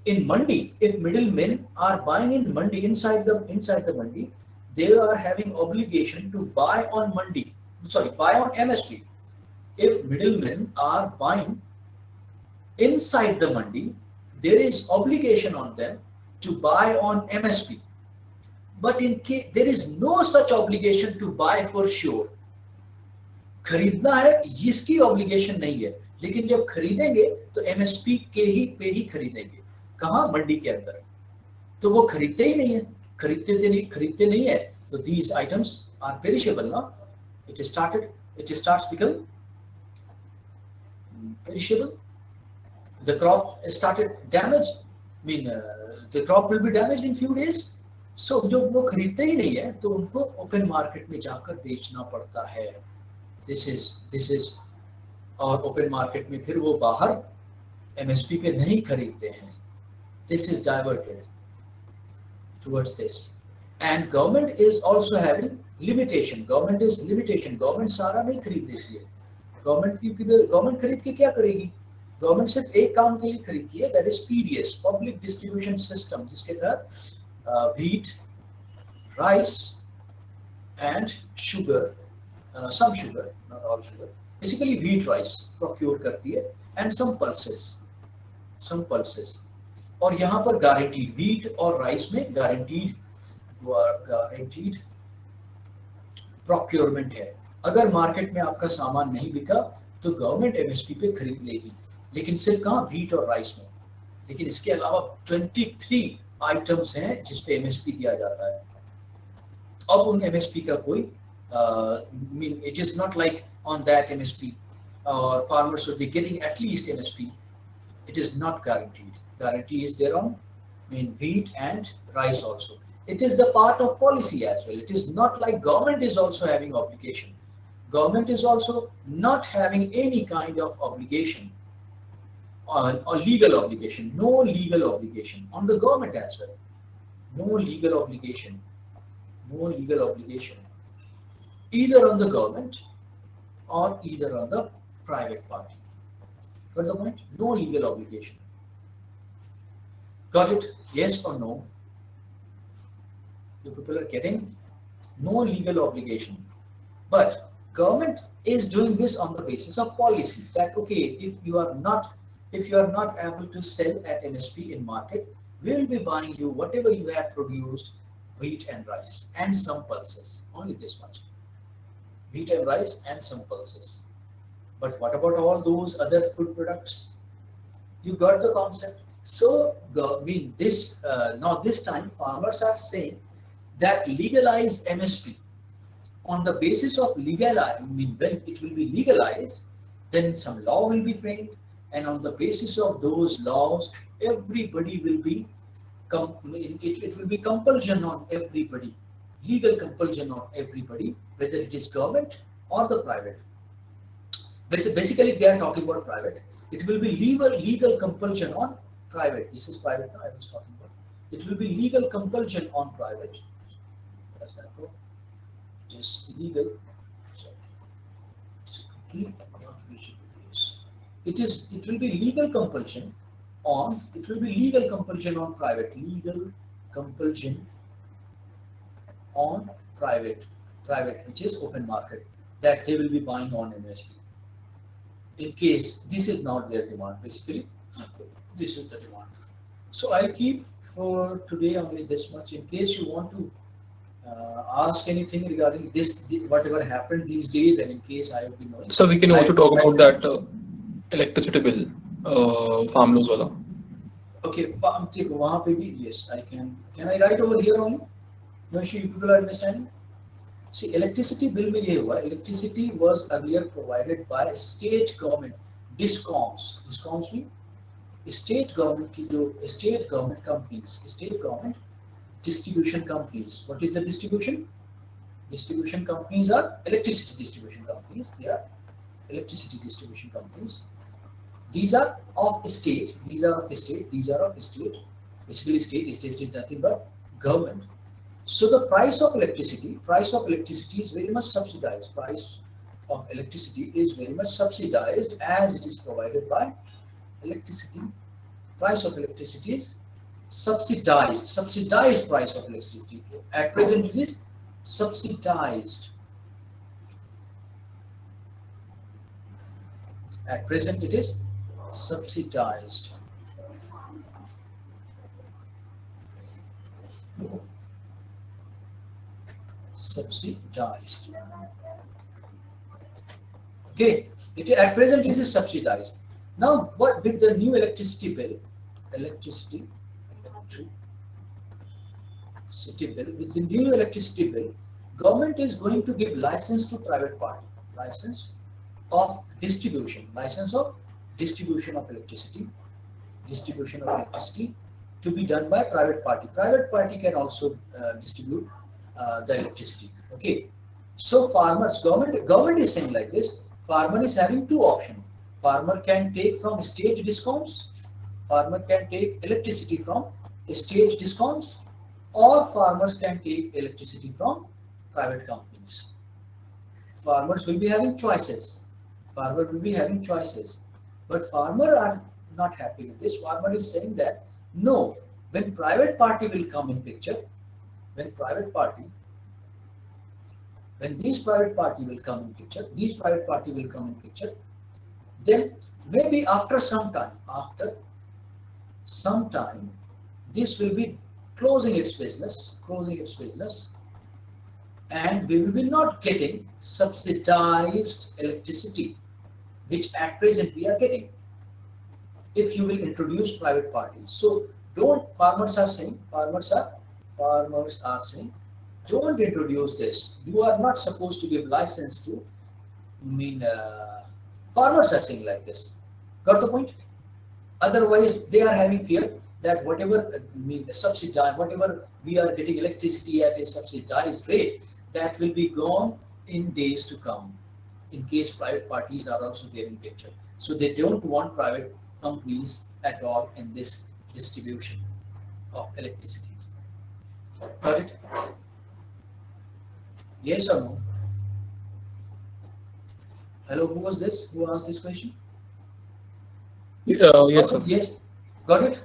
[SPEAKER 1] in Mandi. If middlemen are buying in Mandi, inside the Mandi, they are having obligation to buy on MSP. If middlemen are buying inside the Mandi, there is obligation on them to buy on MSP. But in case there is no such obligation to buy for sure, खरीदना है इसकी obligation नहीं है, लेकिन जब खरीदेंगे तो MSP के पे ही खरीदेंगे. कहाँ? मंडी के अंदर. तो वो खरीदते ही नहीं है, खरीदते नहीं है, तो these items are perishable. Now it starts become perishable. The crop started damaged. The crop will be damaged in few days. So जो वो खरीदते ही नहीं है, तो उनको ओपन मार्केट में जाकर बेचना पड़ता है. This is और ओपन मार्केट में फिर वो बाहर एमएसपी पे नहीं खरीदते हैं. This is diverted towards this. And government is also having limitation. Government सारा नहीं खरीद देती है. गवर्नमेंट खरीद के क्या करेगी? गवर्नमेंट सिर्फ एक काम के लिए खरीदती है, that is PDS, Public Distribution System, जिसके तहत wheat, rice and sugar, some sugar, not all sugar, basically wheat, rice procure करती है, and some pulses. और यहाँ पर guaranteed wheat और rice में guaranteed procurement है. अगर मार्केट में आपका सामान नहीं बिका तो गवर्नमेंट एमएसपी पे खरीद लेगी. लेकिन सिर्फ कहाँ wheat और rice में, लेकिन इसके अलावा 23 आइटम्स हैं जिस पे MSP दिया जाता है। अब उन MSP का कोई mean it is not like on that MSP or farmers should be getting at least MSP. It is not guaranteed. Guarantee is there on wheat and rice also. It is the part of policy as well. It is not like government is also having obligation. Government is also not having any kind of obligation or legal obligation. No legal obligation on the government as well. No legal obligation. No legal obligation either on the government or either on the private party. Got the point? No legal obligation. Got it? Yes or no? You people are getting no legal obligation. But government is doing this on the basis of policy that okay, if you are not able to sell at MSP in market, we will be buying you whatever you have produced, wheat and rice and some pulses. Only this much. Wheat and rice and some pulses. But what about all those other food products? You got the concept. So, now this time farmers are saying that legalize MSP. On the basis of when it will be legalized, then some law will be framed, and on the basis of those laws, everybody will be it will be compulsion on everybody, legal compulsion on everybody, whether it is government or the private. But basically, they are talking about private. It will be legal compulsion on private. This is private now I was talking about. It will be legal compulsion on private. Does that go? It is illegal. Sorry. It will be legal compulsion on. It will be legal compulsion on private. Legal compulsion on private, which is open market, that they will be buying on MSP. In case this is not their demand, basically, this is the demand. So I'll keep for today only this much. In case you want to ask anything regarding this, whatever happened these days, and in case I have been knowing.
[SPEAKER 2] So we can also talk about that electricity bill, farm loans wala.
[SPEAKER 1] Okay, farm वहाँ पे भी yes, I can. Can I write over here only? No issue. You people are understanding? See, electricity bill में ये हुआ. Electricity was earlier provided by state government, discoms. Discoms mean state government की जो state government companies, state government distribution companies. What is the distribution? Distribution companies are electricity distribution companies. They are electricity distribution companies. These are of state. These are of state. These are of state. Basically, state is nothing but government. So the price of electricity is very much subsidized. Price of electricity is very much subsidized as it is provided by electricity. Price of electricity is subsidized. Subsidized price of electricity. At present it is subsidized. At present it is subsidized. Subsidized. Okay, at present it is subsidized. Now, what with the new electricity bill, with the new electricity bill, government is going to give license to private party, license of distribution of electricity, to be done by private party. Private party can also distribute the electricity. Okay, so farmers, government is saying like this. Farmer is having two options. Farmer can take from state discoms. Farmer can take electricity from state discoms, or farmers can take electricity from private companies. Farmers will be having choices. But farmers are not happy with this. Farmer is saying that no, when private party will come in picture, when these private party will come in picture, then maybe after some time, this will be closing its business, and we will be not getting subsidized electricity, which at present we are getting. if you will introduce private parties. So don't, farmers are saying, don't introduce this. You are not supposed to give license to, farmers are saying like this. Got the point? Otherwise, they are having fear that whatever subsidized, whatever we are getting electricity at a subsidized rate, that will be gone in days to come. In case private parties are also there in picture, so they don't want private companies at all in this distribution of electricity. Got it? Yes or no? Hello, who was this? Who asked this question?
[SPEAKER 2] Yes, sir.
[SPEAKER 1] Yes. Got it?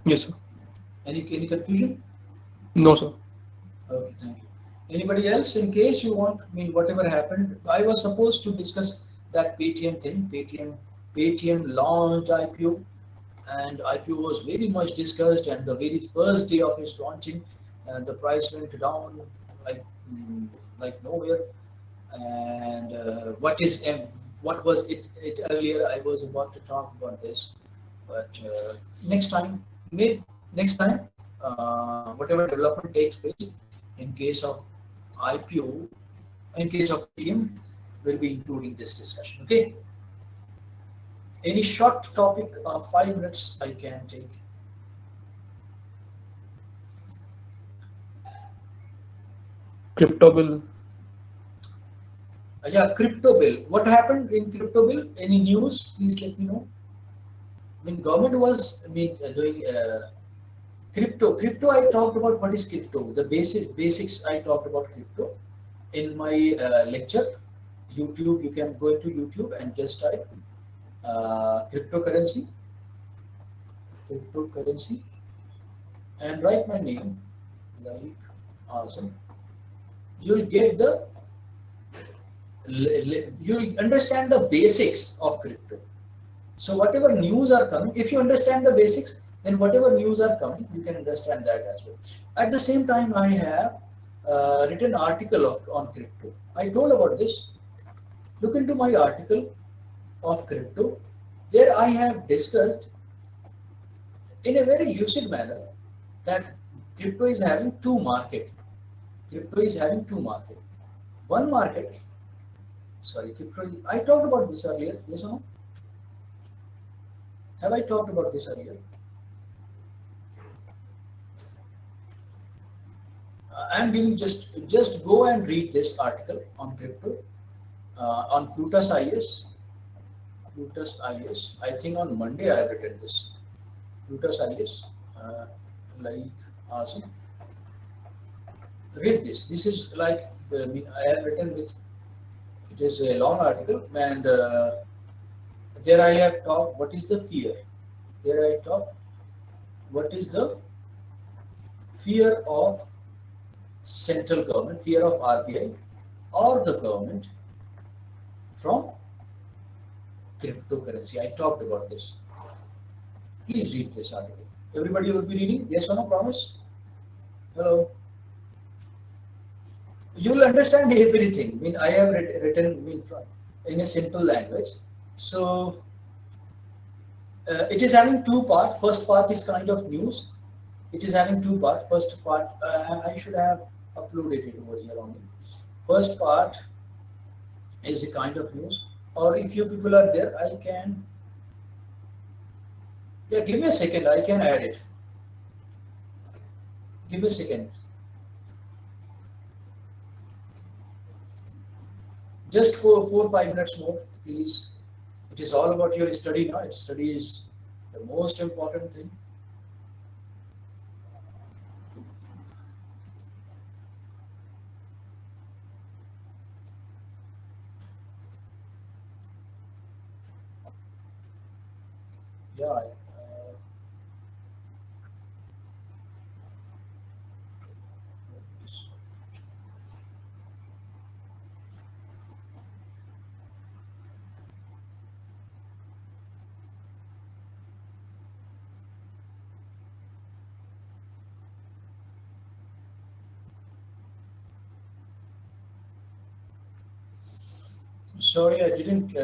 [SPEAKER 2] Yes, sir.
[SPEAKER 1] Any confusion?
[SPEAKER 2] No, sir.
[SPEAKER 1] Okay, thank you. Anybody else? In case you want, whatever happened, I was supposed to discuss that Paytm thing. Paytm launched IPO, and IPO was very much discussed. And the very first day of its launching, the price went down like like nowhere. And what was it earlier? I was about to talk about this, but next time, maybe next time, whatever development takes place in case of IPO, in case of Paytm, we'll be including this discussion. Okay. Any short topic, 5 minutes I can take.
[SPEAKER 2] Crypto bill.
[SPEAKER 1] Yeah, crypto bill. What happened in crypto bill? Any news? Please let me know. Government was doing crypto. I talked about what is crypto. The basics I talked about crypto in my lecture. YouTube, you can go into YouTube and just type cryptocurrency, and write my name like Azam. You'll get the, you'll understand the basics of crypto. So whatever news are coming, if you understand the basics, then whatever news are coming, you can understand that as well. At the same time, I have written article on crypto. I told about this. Look into my article of crypto. There I have discussed in a very lucid manner that crypto is having two market. One market, sorry, crypto. I talked about this earlier. Yes or no? Have I talked about this earlier? I'm giving just go and read this article on crypto on Plutus IAS. I think on Monday I have written this. Plutus IAS, like awesome. Read this. This is like I have written with. It is a long article, and there I have talked. What is the fear? There I talk. What is the fear of central government, fear of RBI or the government from cryptocurrency? I talked about this. Please read this article. Everybody will be reading. Yes or no? Promise? Hello. You will understand everything. I have written in a simple language. So it is having two parts. First part is kind of news. It is having two parts. First part, I should have uploaded it over here only. First part is a kind of news. Or if you people are there, I can. Yeah, give me a second. I can add it. Give me a second. Just for 4-5 minutes more, please. It is all about your study now. Study is the most important thing. Yeah. Sorry, I didn't.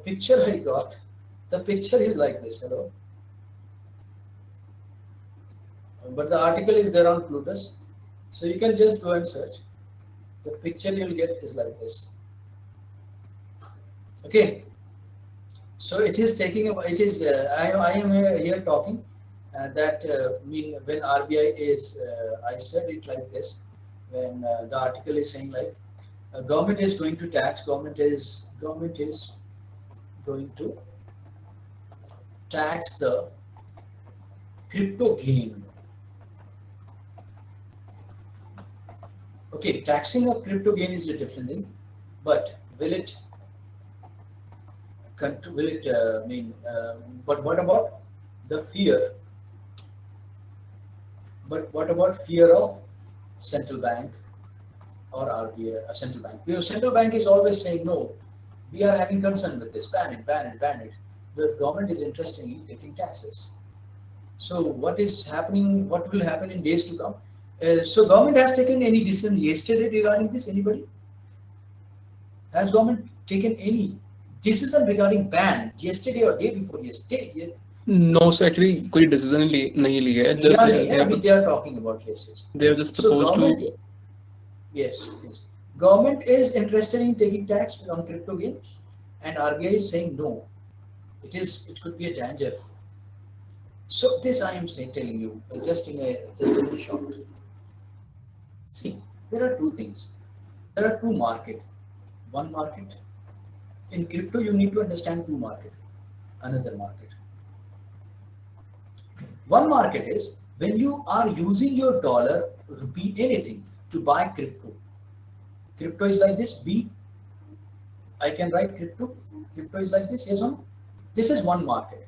[SPEAKER 1] picture I got, the picture is like this, hello. But the article is there on Plutus. So you can just go and search. The picture you'll get is like this. Okay. So it is taking a, it is, I am here talking that mean when RBI is, I said it like this, when the article is saying like, government is going to tax, government is going to tax the crypto gain. Okay, taxing of crypto gain is a different thing, but will it but what about the fear? But what about fear of central bank or RBI, central bank? Because central bank is always saying no, we are having concern with this, ban it, ban it, ban it. The government is interested in taking taxes. So what is happening? What will happen in days to come? So government has taken any decision yesterday regarding this? Anybody? Has government taken any decision regarding ban yesterday or day before yesterday?
[SPEAKER 2] No, so actually कोई decision नहीं ली है. Just
[SPEAKER 1] they are talking about yes.
[SPEAKER 2] They are just
[SPEAKER 1] So
[SPEAKER 2] supposed to.
[SPEAKER 1] Yes. Government is interested in taking tax on crypto gains, and RBI is saying no. It could be a danger. So this I am telling you just in a short. See, there are two things. There are two markets. One market. In crypto, you need to understand two markets. Another market. One market is when you are using your dollar, rupee, anything to buy crypto. Crypto is like this. B. I can write crypto. Crypto is like this. Yes or no? This is one market.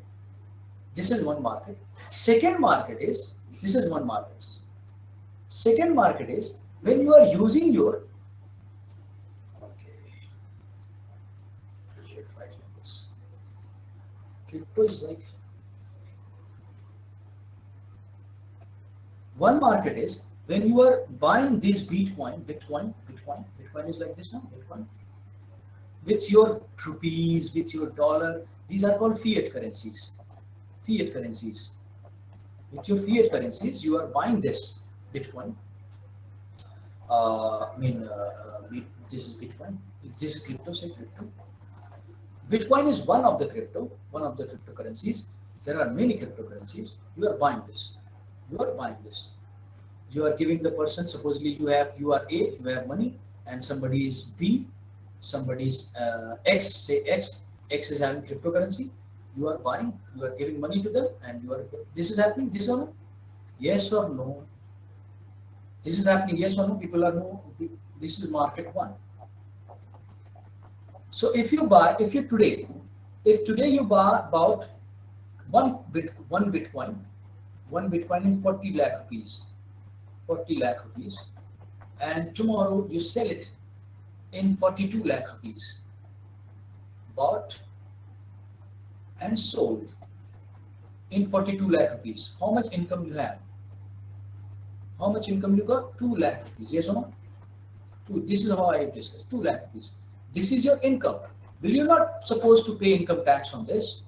[SPEAKER 1] This is one market. Second market is, this is one market. Second market is when you are using your, okay, I should write like this. Crypto is like, one market is when you are buying this Bitcoin is like this now, Bitcoin. With your rupees, with your dollar, these are called fiat currencies. Fiat currencies. With your fiat currencies, you are buying this Bitcoin. This is Bitcoin. This is crypto. Say crypto. Bitcoin is one of the cryptocurrencies. There are many cryptocurrencies. You are buying this. You are giving the person. Supposedly you are A. You have money, and somebody is B. Somebody is X. Say X. X is having cryptocurrency. You are buying, you are giving money to them, and this is happening, this or no? Yes or no? This is happening, yes or no? People are no, this is market one. So if today you buy about one Bitcoin in 40 lakh rupees, and tomorrow you sell it in 42 lakh rupees, bought and sold in 42 lakh rupees. How much income you have? How much income you got? 2 lakh rupees. Yes or no? This is how I discussed. 2 lakh rupees. This is your income. Will you not supposed to pay income tax on this?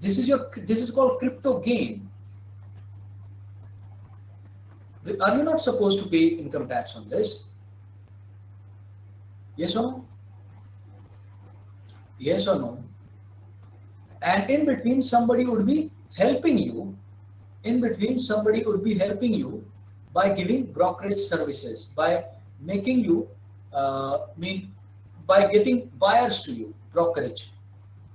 [SPEAKER 1] This is called crypto gain. Are you not supposed to pay income tax on this? Yes or no? Yes or no? And in between somebody would be helping you. By giving brokerage services, by making you by getting buyers to you, brokerage.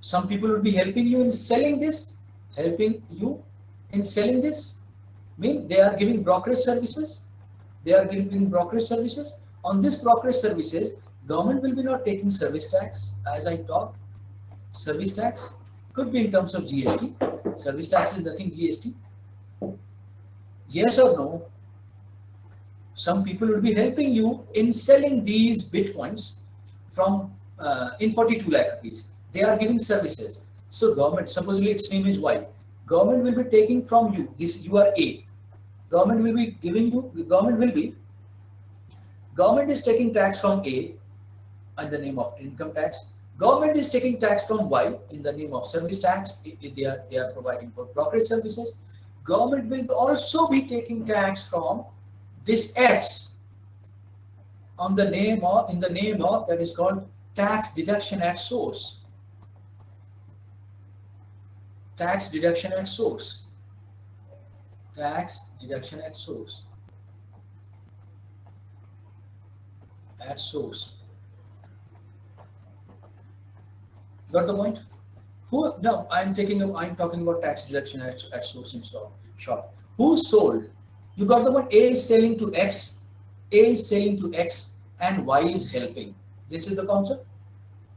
[SPEAKER 1] Some people would be helping you in selling this, they are giving brokerage services. On this brokerage services, government will be not taking service tax, as I talked. Service tax could be in terms of GST. Service tax is nothing GST. Yes or no? Some people will be helping you in selling these Bitcoins from in 42 lakh rupees. They are giving services. So government, supposedly its name is Y. Government will be taking from you, this you are A. Government will be is taking tax from A in the name of income tax. Government is taking tax from Y in the name of service tax. They are providing for brokerage services. Government will also be taking tax from this X on the name of, in the name of, that is called tax deduction at source. Tax deduction at source. Tax deduction at source. At source. Got the point? Who? No, I'm talking about tax deduction at source in short. Who sold? You got the point. A is selling to X. A is selling to X, and Y is helping. This is the concept.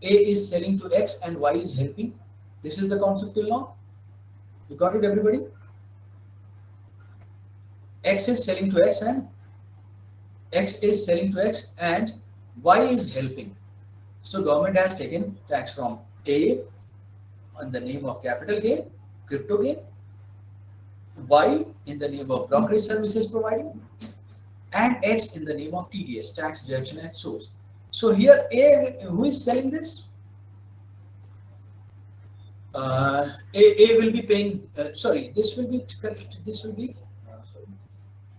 [SPEAKER 1] A is selling to X, and Y is helping. This is the concept till now. You got it, everybody? X is selling to X, and X is selling to X, and Y is helping. So government has taken tax from A in the name of capital gain, crypto gain, Y in the name of brokerage services providing, and X in the name of TDS, tax deduction at source. So here A, who is selling this? A will be paying, this will be correct. This will be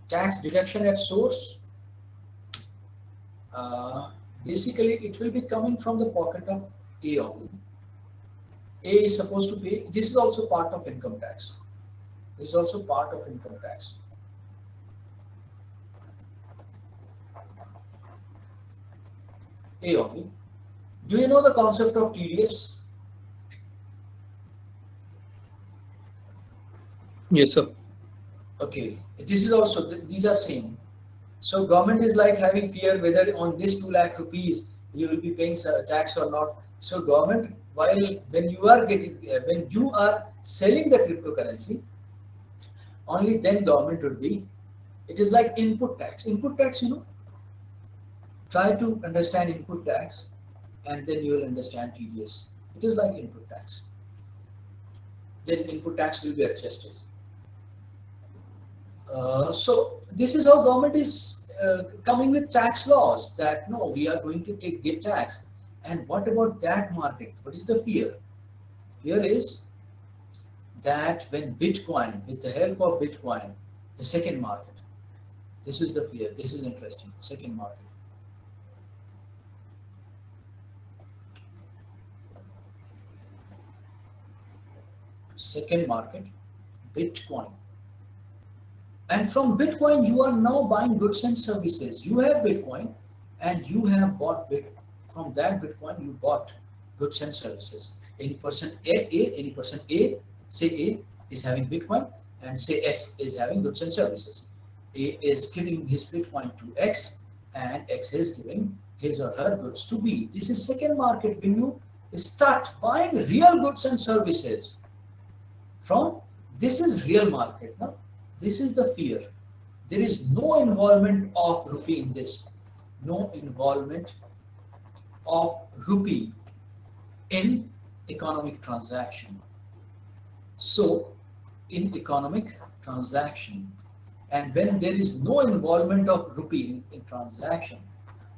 [SPEAKER 1] tax deduction at source. Basically, it will be coming from the pocket of A only. A is supposed to pay. This is also part of income tax. This is also part of income tax. A only. Do you know the concept of TDS?
[SPEAKER 2] Yes, sir.
[SPEAKER 1] Okay, this is also, these are same. So government is like having fear whether on this 2 lakh rupees you will be paying tax or not. So government, when you are selling the cryptocurrency, only then government would be, it is like input tax. Input tax, you know, try to understand input tax and then you will understand TDS. It is like input tax. Then input tax will be adjusted. So this is how government is coming with tax laws that no, we are going to get tax. And what about that market? What is the fear? Fear is that when Bitcoin, with the help of Bitcoin, the second market, this is the fear. This is interesting. Second market. Second market, Bitcoin. And from Bitcoin, you are now buying goods and services. You have Bitcoin and you have bought from that Bitcoin, you bought goods and services. Any person A, say A is having Bitcoin and say X is having goods and services. A is giving his Bitcoin to X and X is giving his or her goods to B. This is second market when you start buying real goods and services. This is real market. No? This is the fear. There is no involvement of rupee in this. No involvement of rupee in economic transaction. So, in economic transaction, and when there is no involvement of rupee in transaction,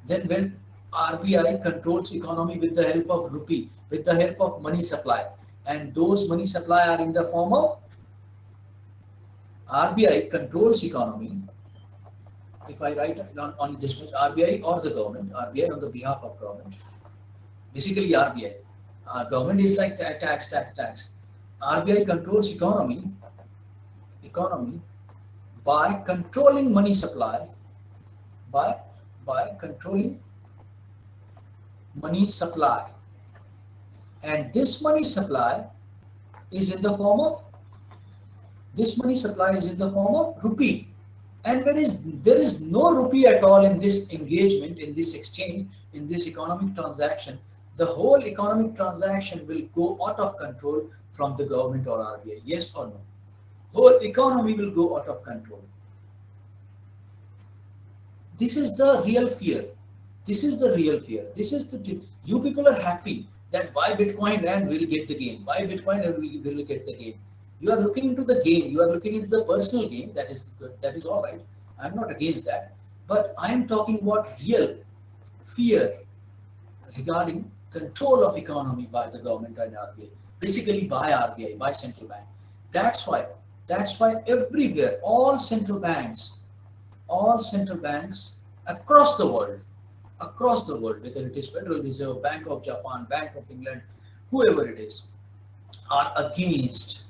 [SPEAKER 1] then when RBI controls economy with the help of rupee, with the help of money supply, and those money supply are in the form of RBI controls economy. If I write on this much, RBI or the government, RBI on the behalf of government, basically RBI. Government is like tax. RBI controls economy by controlling money supply, by controlling money supply, and this money supply is in the form of rupee. And there is no rupee at all in this engagement, in this exchange, in this economic transaction. The whole economic transaction will go out of control from the government or RBI. Yes or no? Whole economy will go out of control. This is the real fear. This is the real fear. You people are happy that buy Bitcoin and we'll get the gain. Buy Bitcoin and we'll get the gain. You are looking into the gain. You are looking into the personal gain. That is good. That is all right. I'm not against that. But I am talking about real fear. regarding control of economy by the government and RBI, basically by RBI, by central bank. That's why everywhere, all central banks across the world, whether it is Federal Reserve, Bank of Japan, Bank of England, whoever it is, are against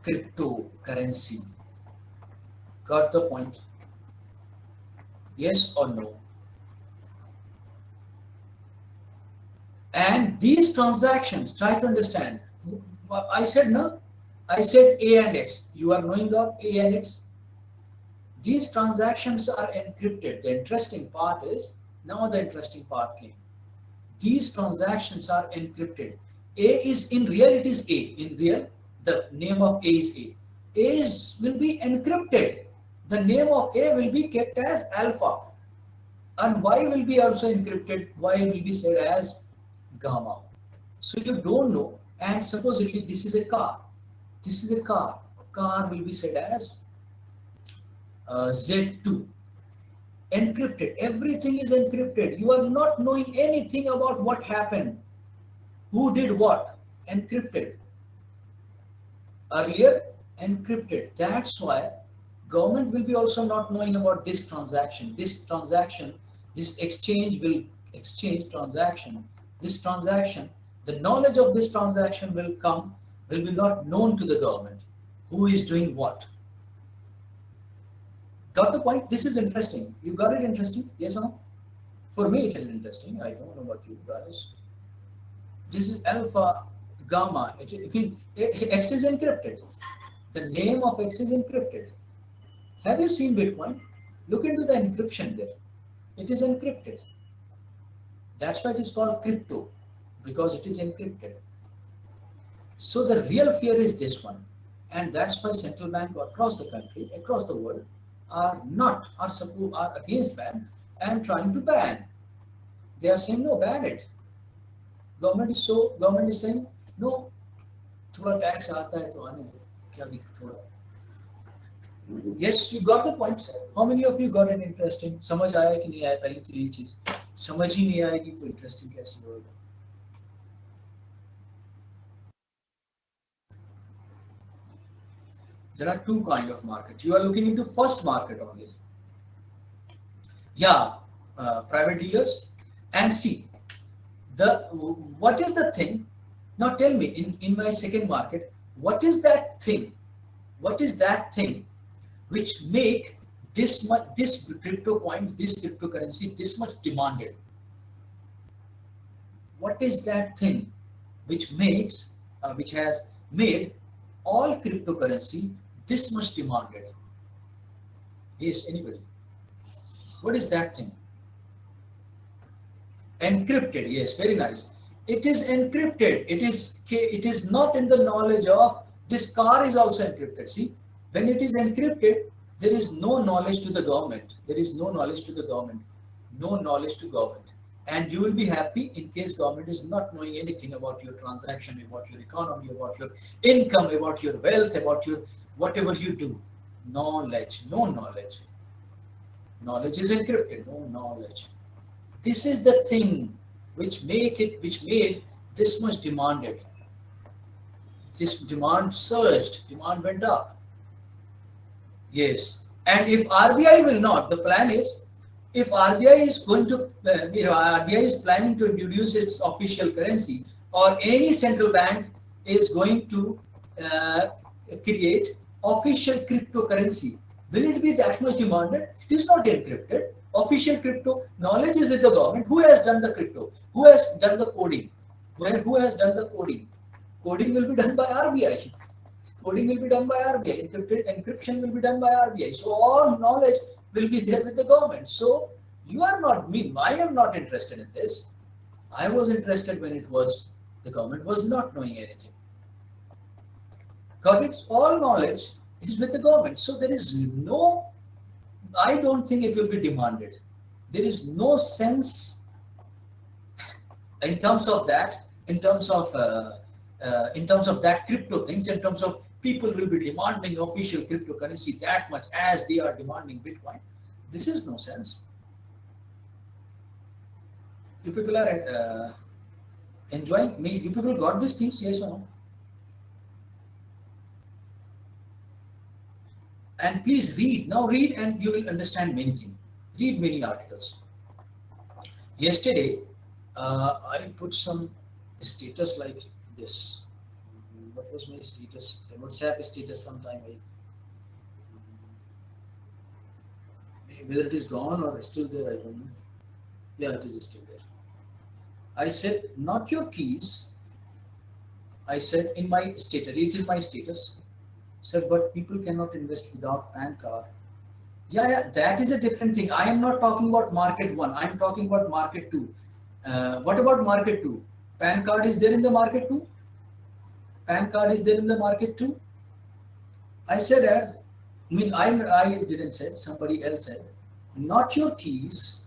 [SPEAKER 1] cryptocurrency. Got the point? Yes or no? And these transactions, try to understand. I said no. I said A and X. You are knowing of A and X. These transactions are encrypted. The interesting part is, now the interesting part came. These transactions are encrypted. A is in real, it is A. In real, the name of A is A. A will be encrypted. The name of A will be kept as alpha. And Y will be also encrypted. Y will be said as gamma. So you don't know. And supposedly this is a car. This is a car. Car will be said as Z2. Encrypted. Everything is encrypted. You are not knowing anything about what happened. Who did what? Encrypted. Earlier, encrypted. That's why government will be also not knowing about this transaction. This exchange will exchange transaction. This transaction, the knowledge of this transaction will be not known to the government. Who is doing what? Got the point? This is interesting. You got it interesting? Yes or no? For me, it is interesting. I don't know about you guys. This is alpha, gamma. X is encrypted. The name of X is encrypted. Have you seen Bitcoin? Look into the encryption there. It is encrypted. That's why it is called crypto, because it is encrypted. So the real fear is this one. And that's why central bank across the country, across the world, are against ban and trying to ban. They are saying no, ban it. Government is saying no, thoda tax aata hai to aane do. Kya dikkat thoda. Yes, you got the point. How many of you got it interesting? समझ आया कि नहीं आया? पहले तो ये चीज समझ ही नहीं आएगी तो interesting कैसे होगा? There are two kind of market. You are looking into first market only. Yeah, private dealers. And see, what is the thing? Now tell me, in my second market, what is that thing? What is that thing which make this crypto coins, this cryptocurrency, this much demanded? What is that thing which has made all cryptocurrency this much demanded? Yes, anybody? What is that thing? Encrypted. Yes, very nice. It is encrypted. It is not in the knowledge of this car is also encrypted. See, when it is encrypted, there is no knowledge to the government. There is no knowledge to the government. No knowledge to government. And you will be happy in case government is not knowing anything about your transaction, about your economy, about your income, about your wealth, about your whatever you do. Knowledge, no knowledge. Knowledge is encrypted, no knowledge. This is the thing which made this much demanded. This demand surged, demand went up. Yes, and if RBI will not, the plan is, if RBI is going to, RBI is planning to introduce its official currency, or any central bank is going to create official cryptocurrency, will it be that much demanded? It is not encrypted. Official crypto knowledge is with the government. Who has done the crypto? Who has done the coding? Who has done the coding? Coding will be done by RBI. Coding will be done by RBI. Encryption will be done by RBI. So all knowledge will be there with the government. So you are not me. I am not interested in this. I was interested when the government was not knowing anything. Got it? All knowledge is with the government. So there is no, I don't think it will be demanded. There is no sense in terms of that, in terms of that crypto things, in terms of people will be demanding official cryptocurrency that much as they are demanding Bitcoin. This is no sense. You people are enjoying, you people got these things, yes or no? And please read, now read and you will understand many things. Read many articles. Yesterday, I put some status like this. What was my status? WhatsApp status sometime. Whether it is gone or still there, I don't know. Yeah, it is still there. I said, not your keys. I said in my status, it is my status. Sir, but people cannot invest without PAN card. Yeah, that is a different thing. I am not talking about market 1. I am talking about market 2. What about market 2? PAN card is there in the market 2? PAN card is there in the market 2? I said, I didn't say, somebody else said, not your keys,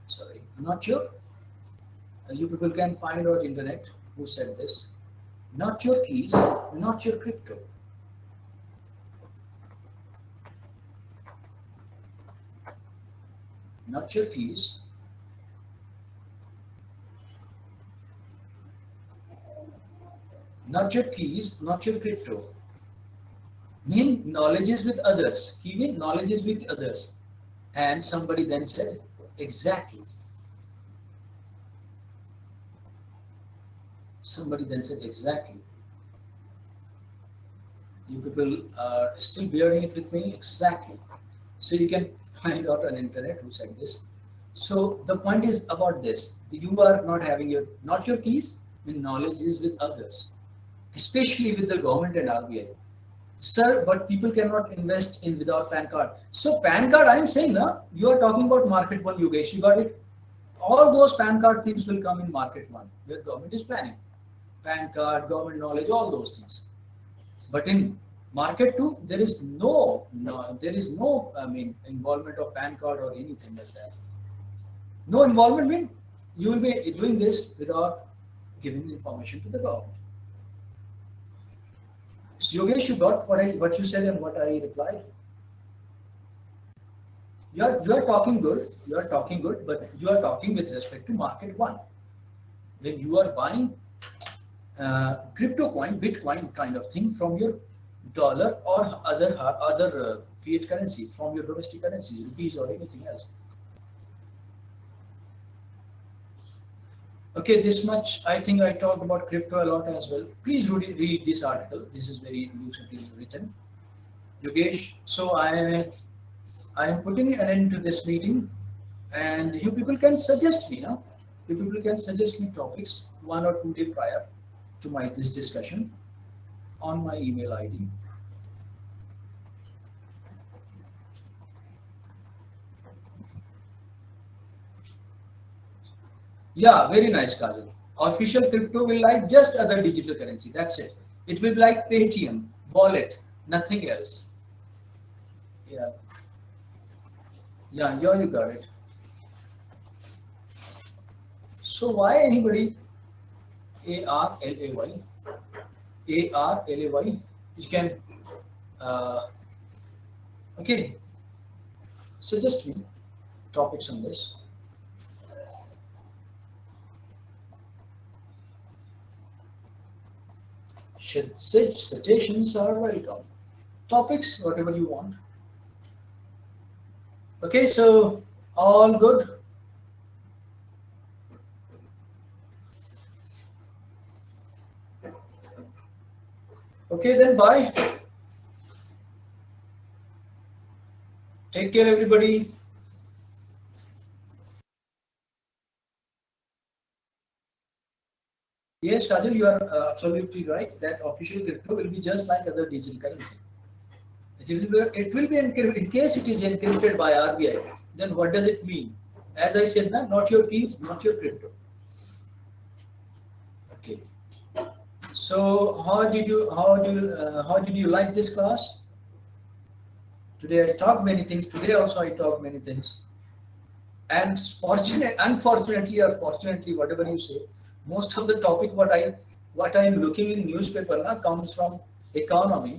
[SPEAKER 1] sorry, not your, you people can find out internet who said this, not your keys, not your crypto. Not your keys, not your keys, not your crypto. Mean knowledge is with others. He mean knowledge is with others. And somebody then said, exactly. Somebody then said, exactly. You people are still bearing it with me? Exactly. So you can find out on internet who said this. So the point is about this. You are not having not your keys, when knowledge is with others, especially with the government and RBI. Sir, but people cannot invest in without PAN card. So PAN card, I am saying, you are talking about market 1, Yogesh, you got it? All those PAN card things will come in market 1, where government is planning. PAN card, government knowledge, all those things. But in market 2, there is no involvement of PAN card or anything like that. No involvement means you will be doing this without giving information to the government. So Yogesh, you got what you said and what I replied. You are talking good. You are talking good, but you are talking with respect to market 1. When you are buying crypto coin, Bitcoin kind of thing from your dollar or other fiat currency, from your domestic currency, rupees or anything else. Okay, this much. I think I talked about crypto a lot as well. Please read this article. This is very lucidly written. Yogesh, so I am putting an end to this meeting, and you people can suggest me now. You people can suggest me topics 1 or 2 days prior to this discussion on my email ID. Yeah, very nice, Kajal. Official crypto will like just other digital currency. That's it. It will be like Paytm, wallet, nothing else. Yeah. Yeah, you got it. So why anybody ARLAY, you can okay, suggest me topics on this. Suggestions are welcome. Topics, whatever you want. Okay, so all good. Okay, then bye. Take care, everybody. Yes, Kajal, you are absolutely right that official crypto will be just like other digital currency. It will be encrypted. In case it is encrypted by RBI, then what does it mean? As I said, not your keys, not your crypto. Okay. So how did you like this class? Today I talked many things. Today also I talked many things. And unfortunately or fortunately, whatever you say, Most of the topic what I am looking in newspaper na, comes from economy.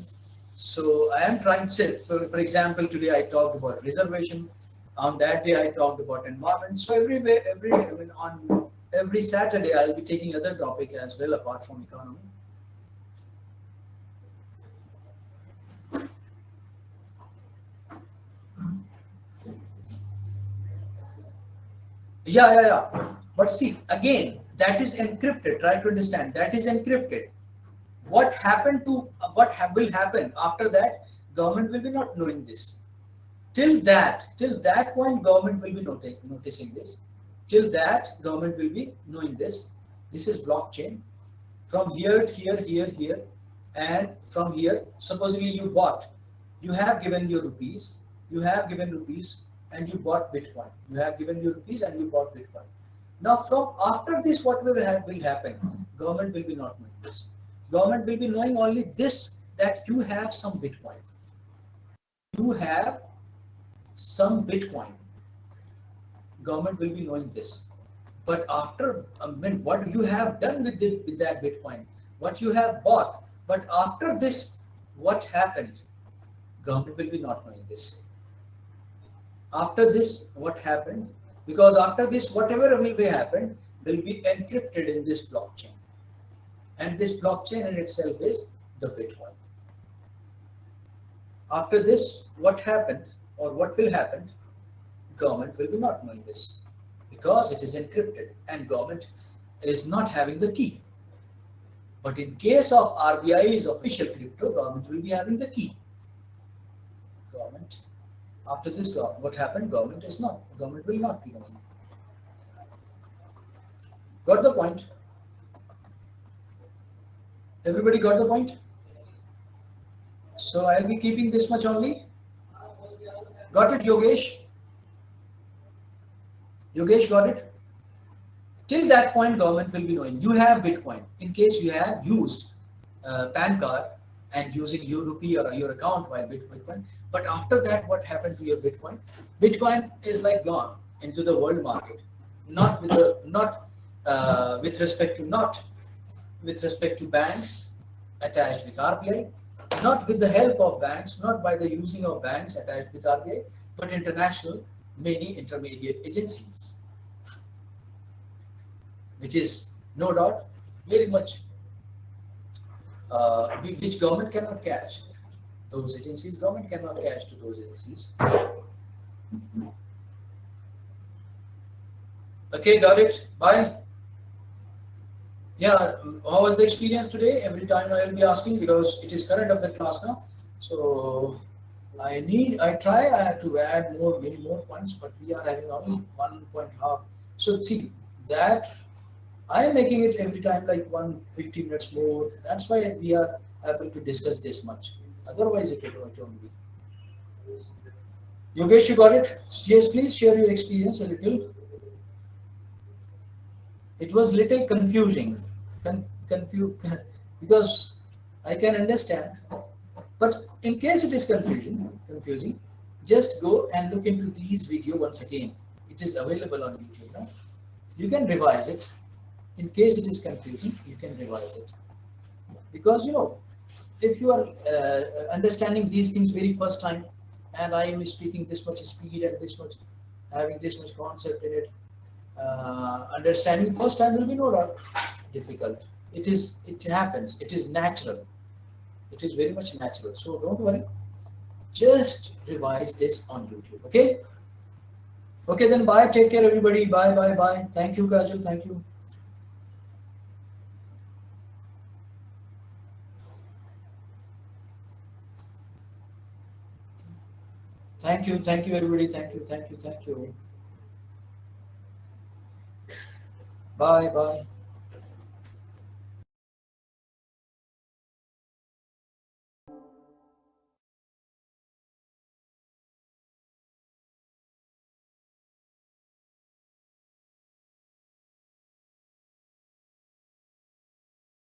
[SPEAKER 1] So I am trying to say, for example, today I talked about reservation. On that day I talked about environment. So I mean, on every Saturday I'll be taking other topic as well apart from economy. Yeah. But see, again, that is encrypted. Try to understand. That is encrypted. What happened to will happen after that? Government will be not knowing this. Till that point, government will be noticing this. Till that, government will be knowing this. This is blockchain. From here, here, and from here, supposedly you bought. You have given your rupees. You have given rupees, and you bought Bitcoin. You have given your rupees, and you bought Bitcoin. Now, from after this, what will happen? Government will be not knowing this. Government will be knowing only this, that you have some Bitcoin. You have some Bitcoin. Government will be knowing this. But after, what you have done with that Bitcoin, what you have bought, but after this, what happened? Government will be not knowing this. After this, what happened? Because after this, whatever will be happened will be encrypted in this blockchain. And this blockchain in itself is the Bitcoin. After this, what happened or what will happen? Government will be not knowing this because it is encrypted and government is not having the key. But in case of RBI's official crypto, government will be having the key. Government, after this, what happened? Government will not be knowing. Got the point? Everybody got the point? So I'll be keeping this much only. Got it, Yogesh? Yogesh got it? Till that point, government will be knowing. You have Bitcoin. In case you have used PAN card and using your rupee or your account while Bitcoin. But after that, what happened to your Bitcoin? Bitcoin is like gone into the world market. Not with respect to banks attached with RBI, not with the help of banks, not by the using of banks attached with RBI, but international many intermediate agencies, which is no doubt very much which government cannot catch. Those agencies, government cannot catch to those agencies. Okay, got it. Bye. Yeah, how was the experience today? Every time I will be asking because it is current affair class now. So I have to add many more points, but we are having only 1.5. So see that I am making it every time like 150 minutes more. That's why we are able to discuss this much. Otherwise, it won't be. Yogesh, you got it? Yes, please share your experience a little. It was little confusing, because I can understand. But in case it is confusing, just go and look into these video once again. It is available on YouTube now. You can revise it. In case it is confusing, you can revise it. Because if you are understanding these things very first time, and I am speaking this much speed and this much, having this much concept in it, understanding first time will be no doubt difficult. It happens. It is natural. It is very much natural. So don't worry. Just revise this on YouTube. Okay. Okay, then bye. Take care, everybody. Bye. Thank you, Kajal. Thank you. Thank you, everybody. Thank you. Bye.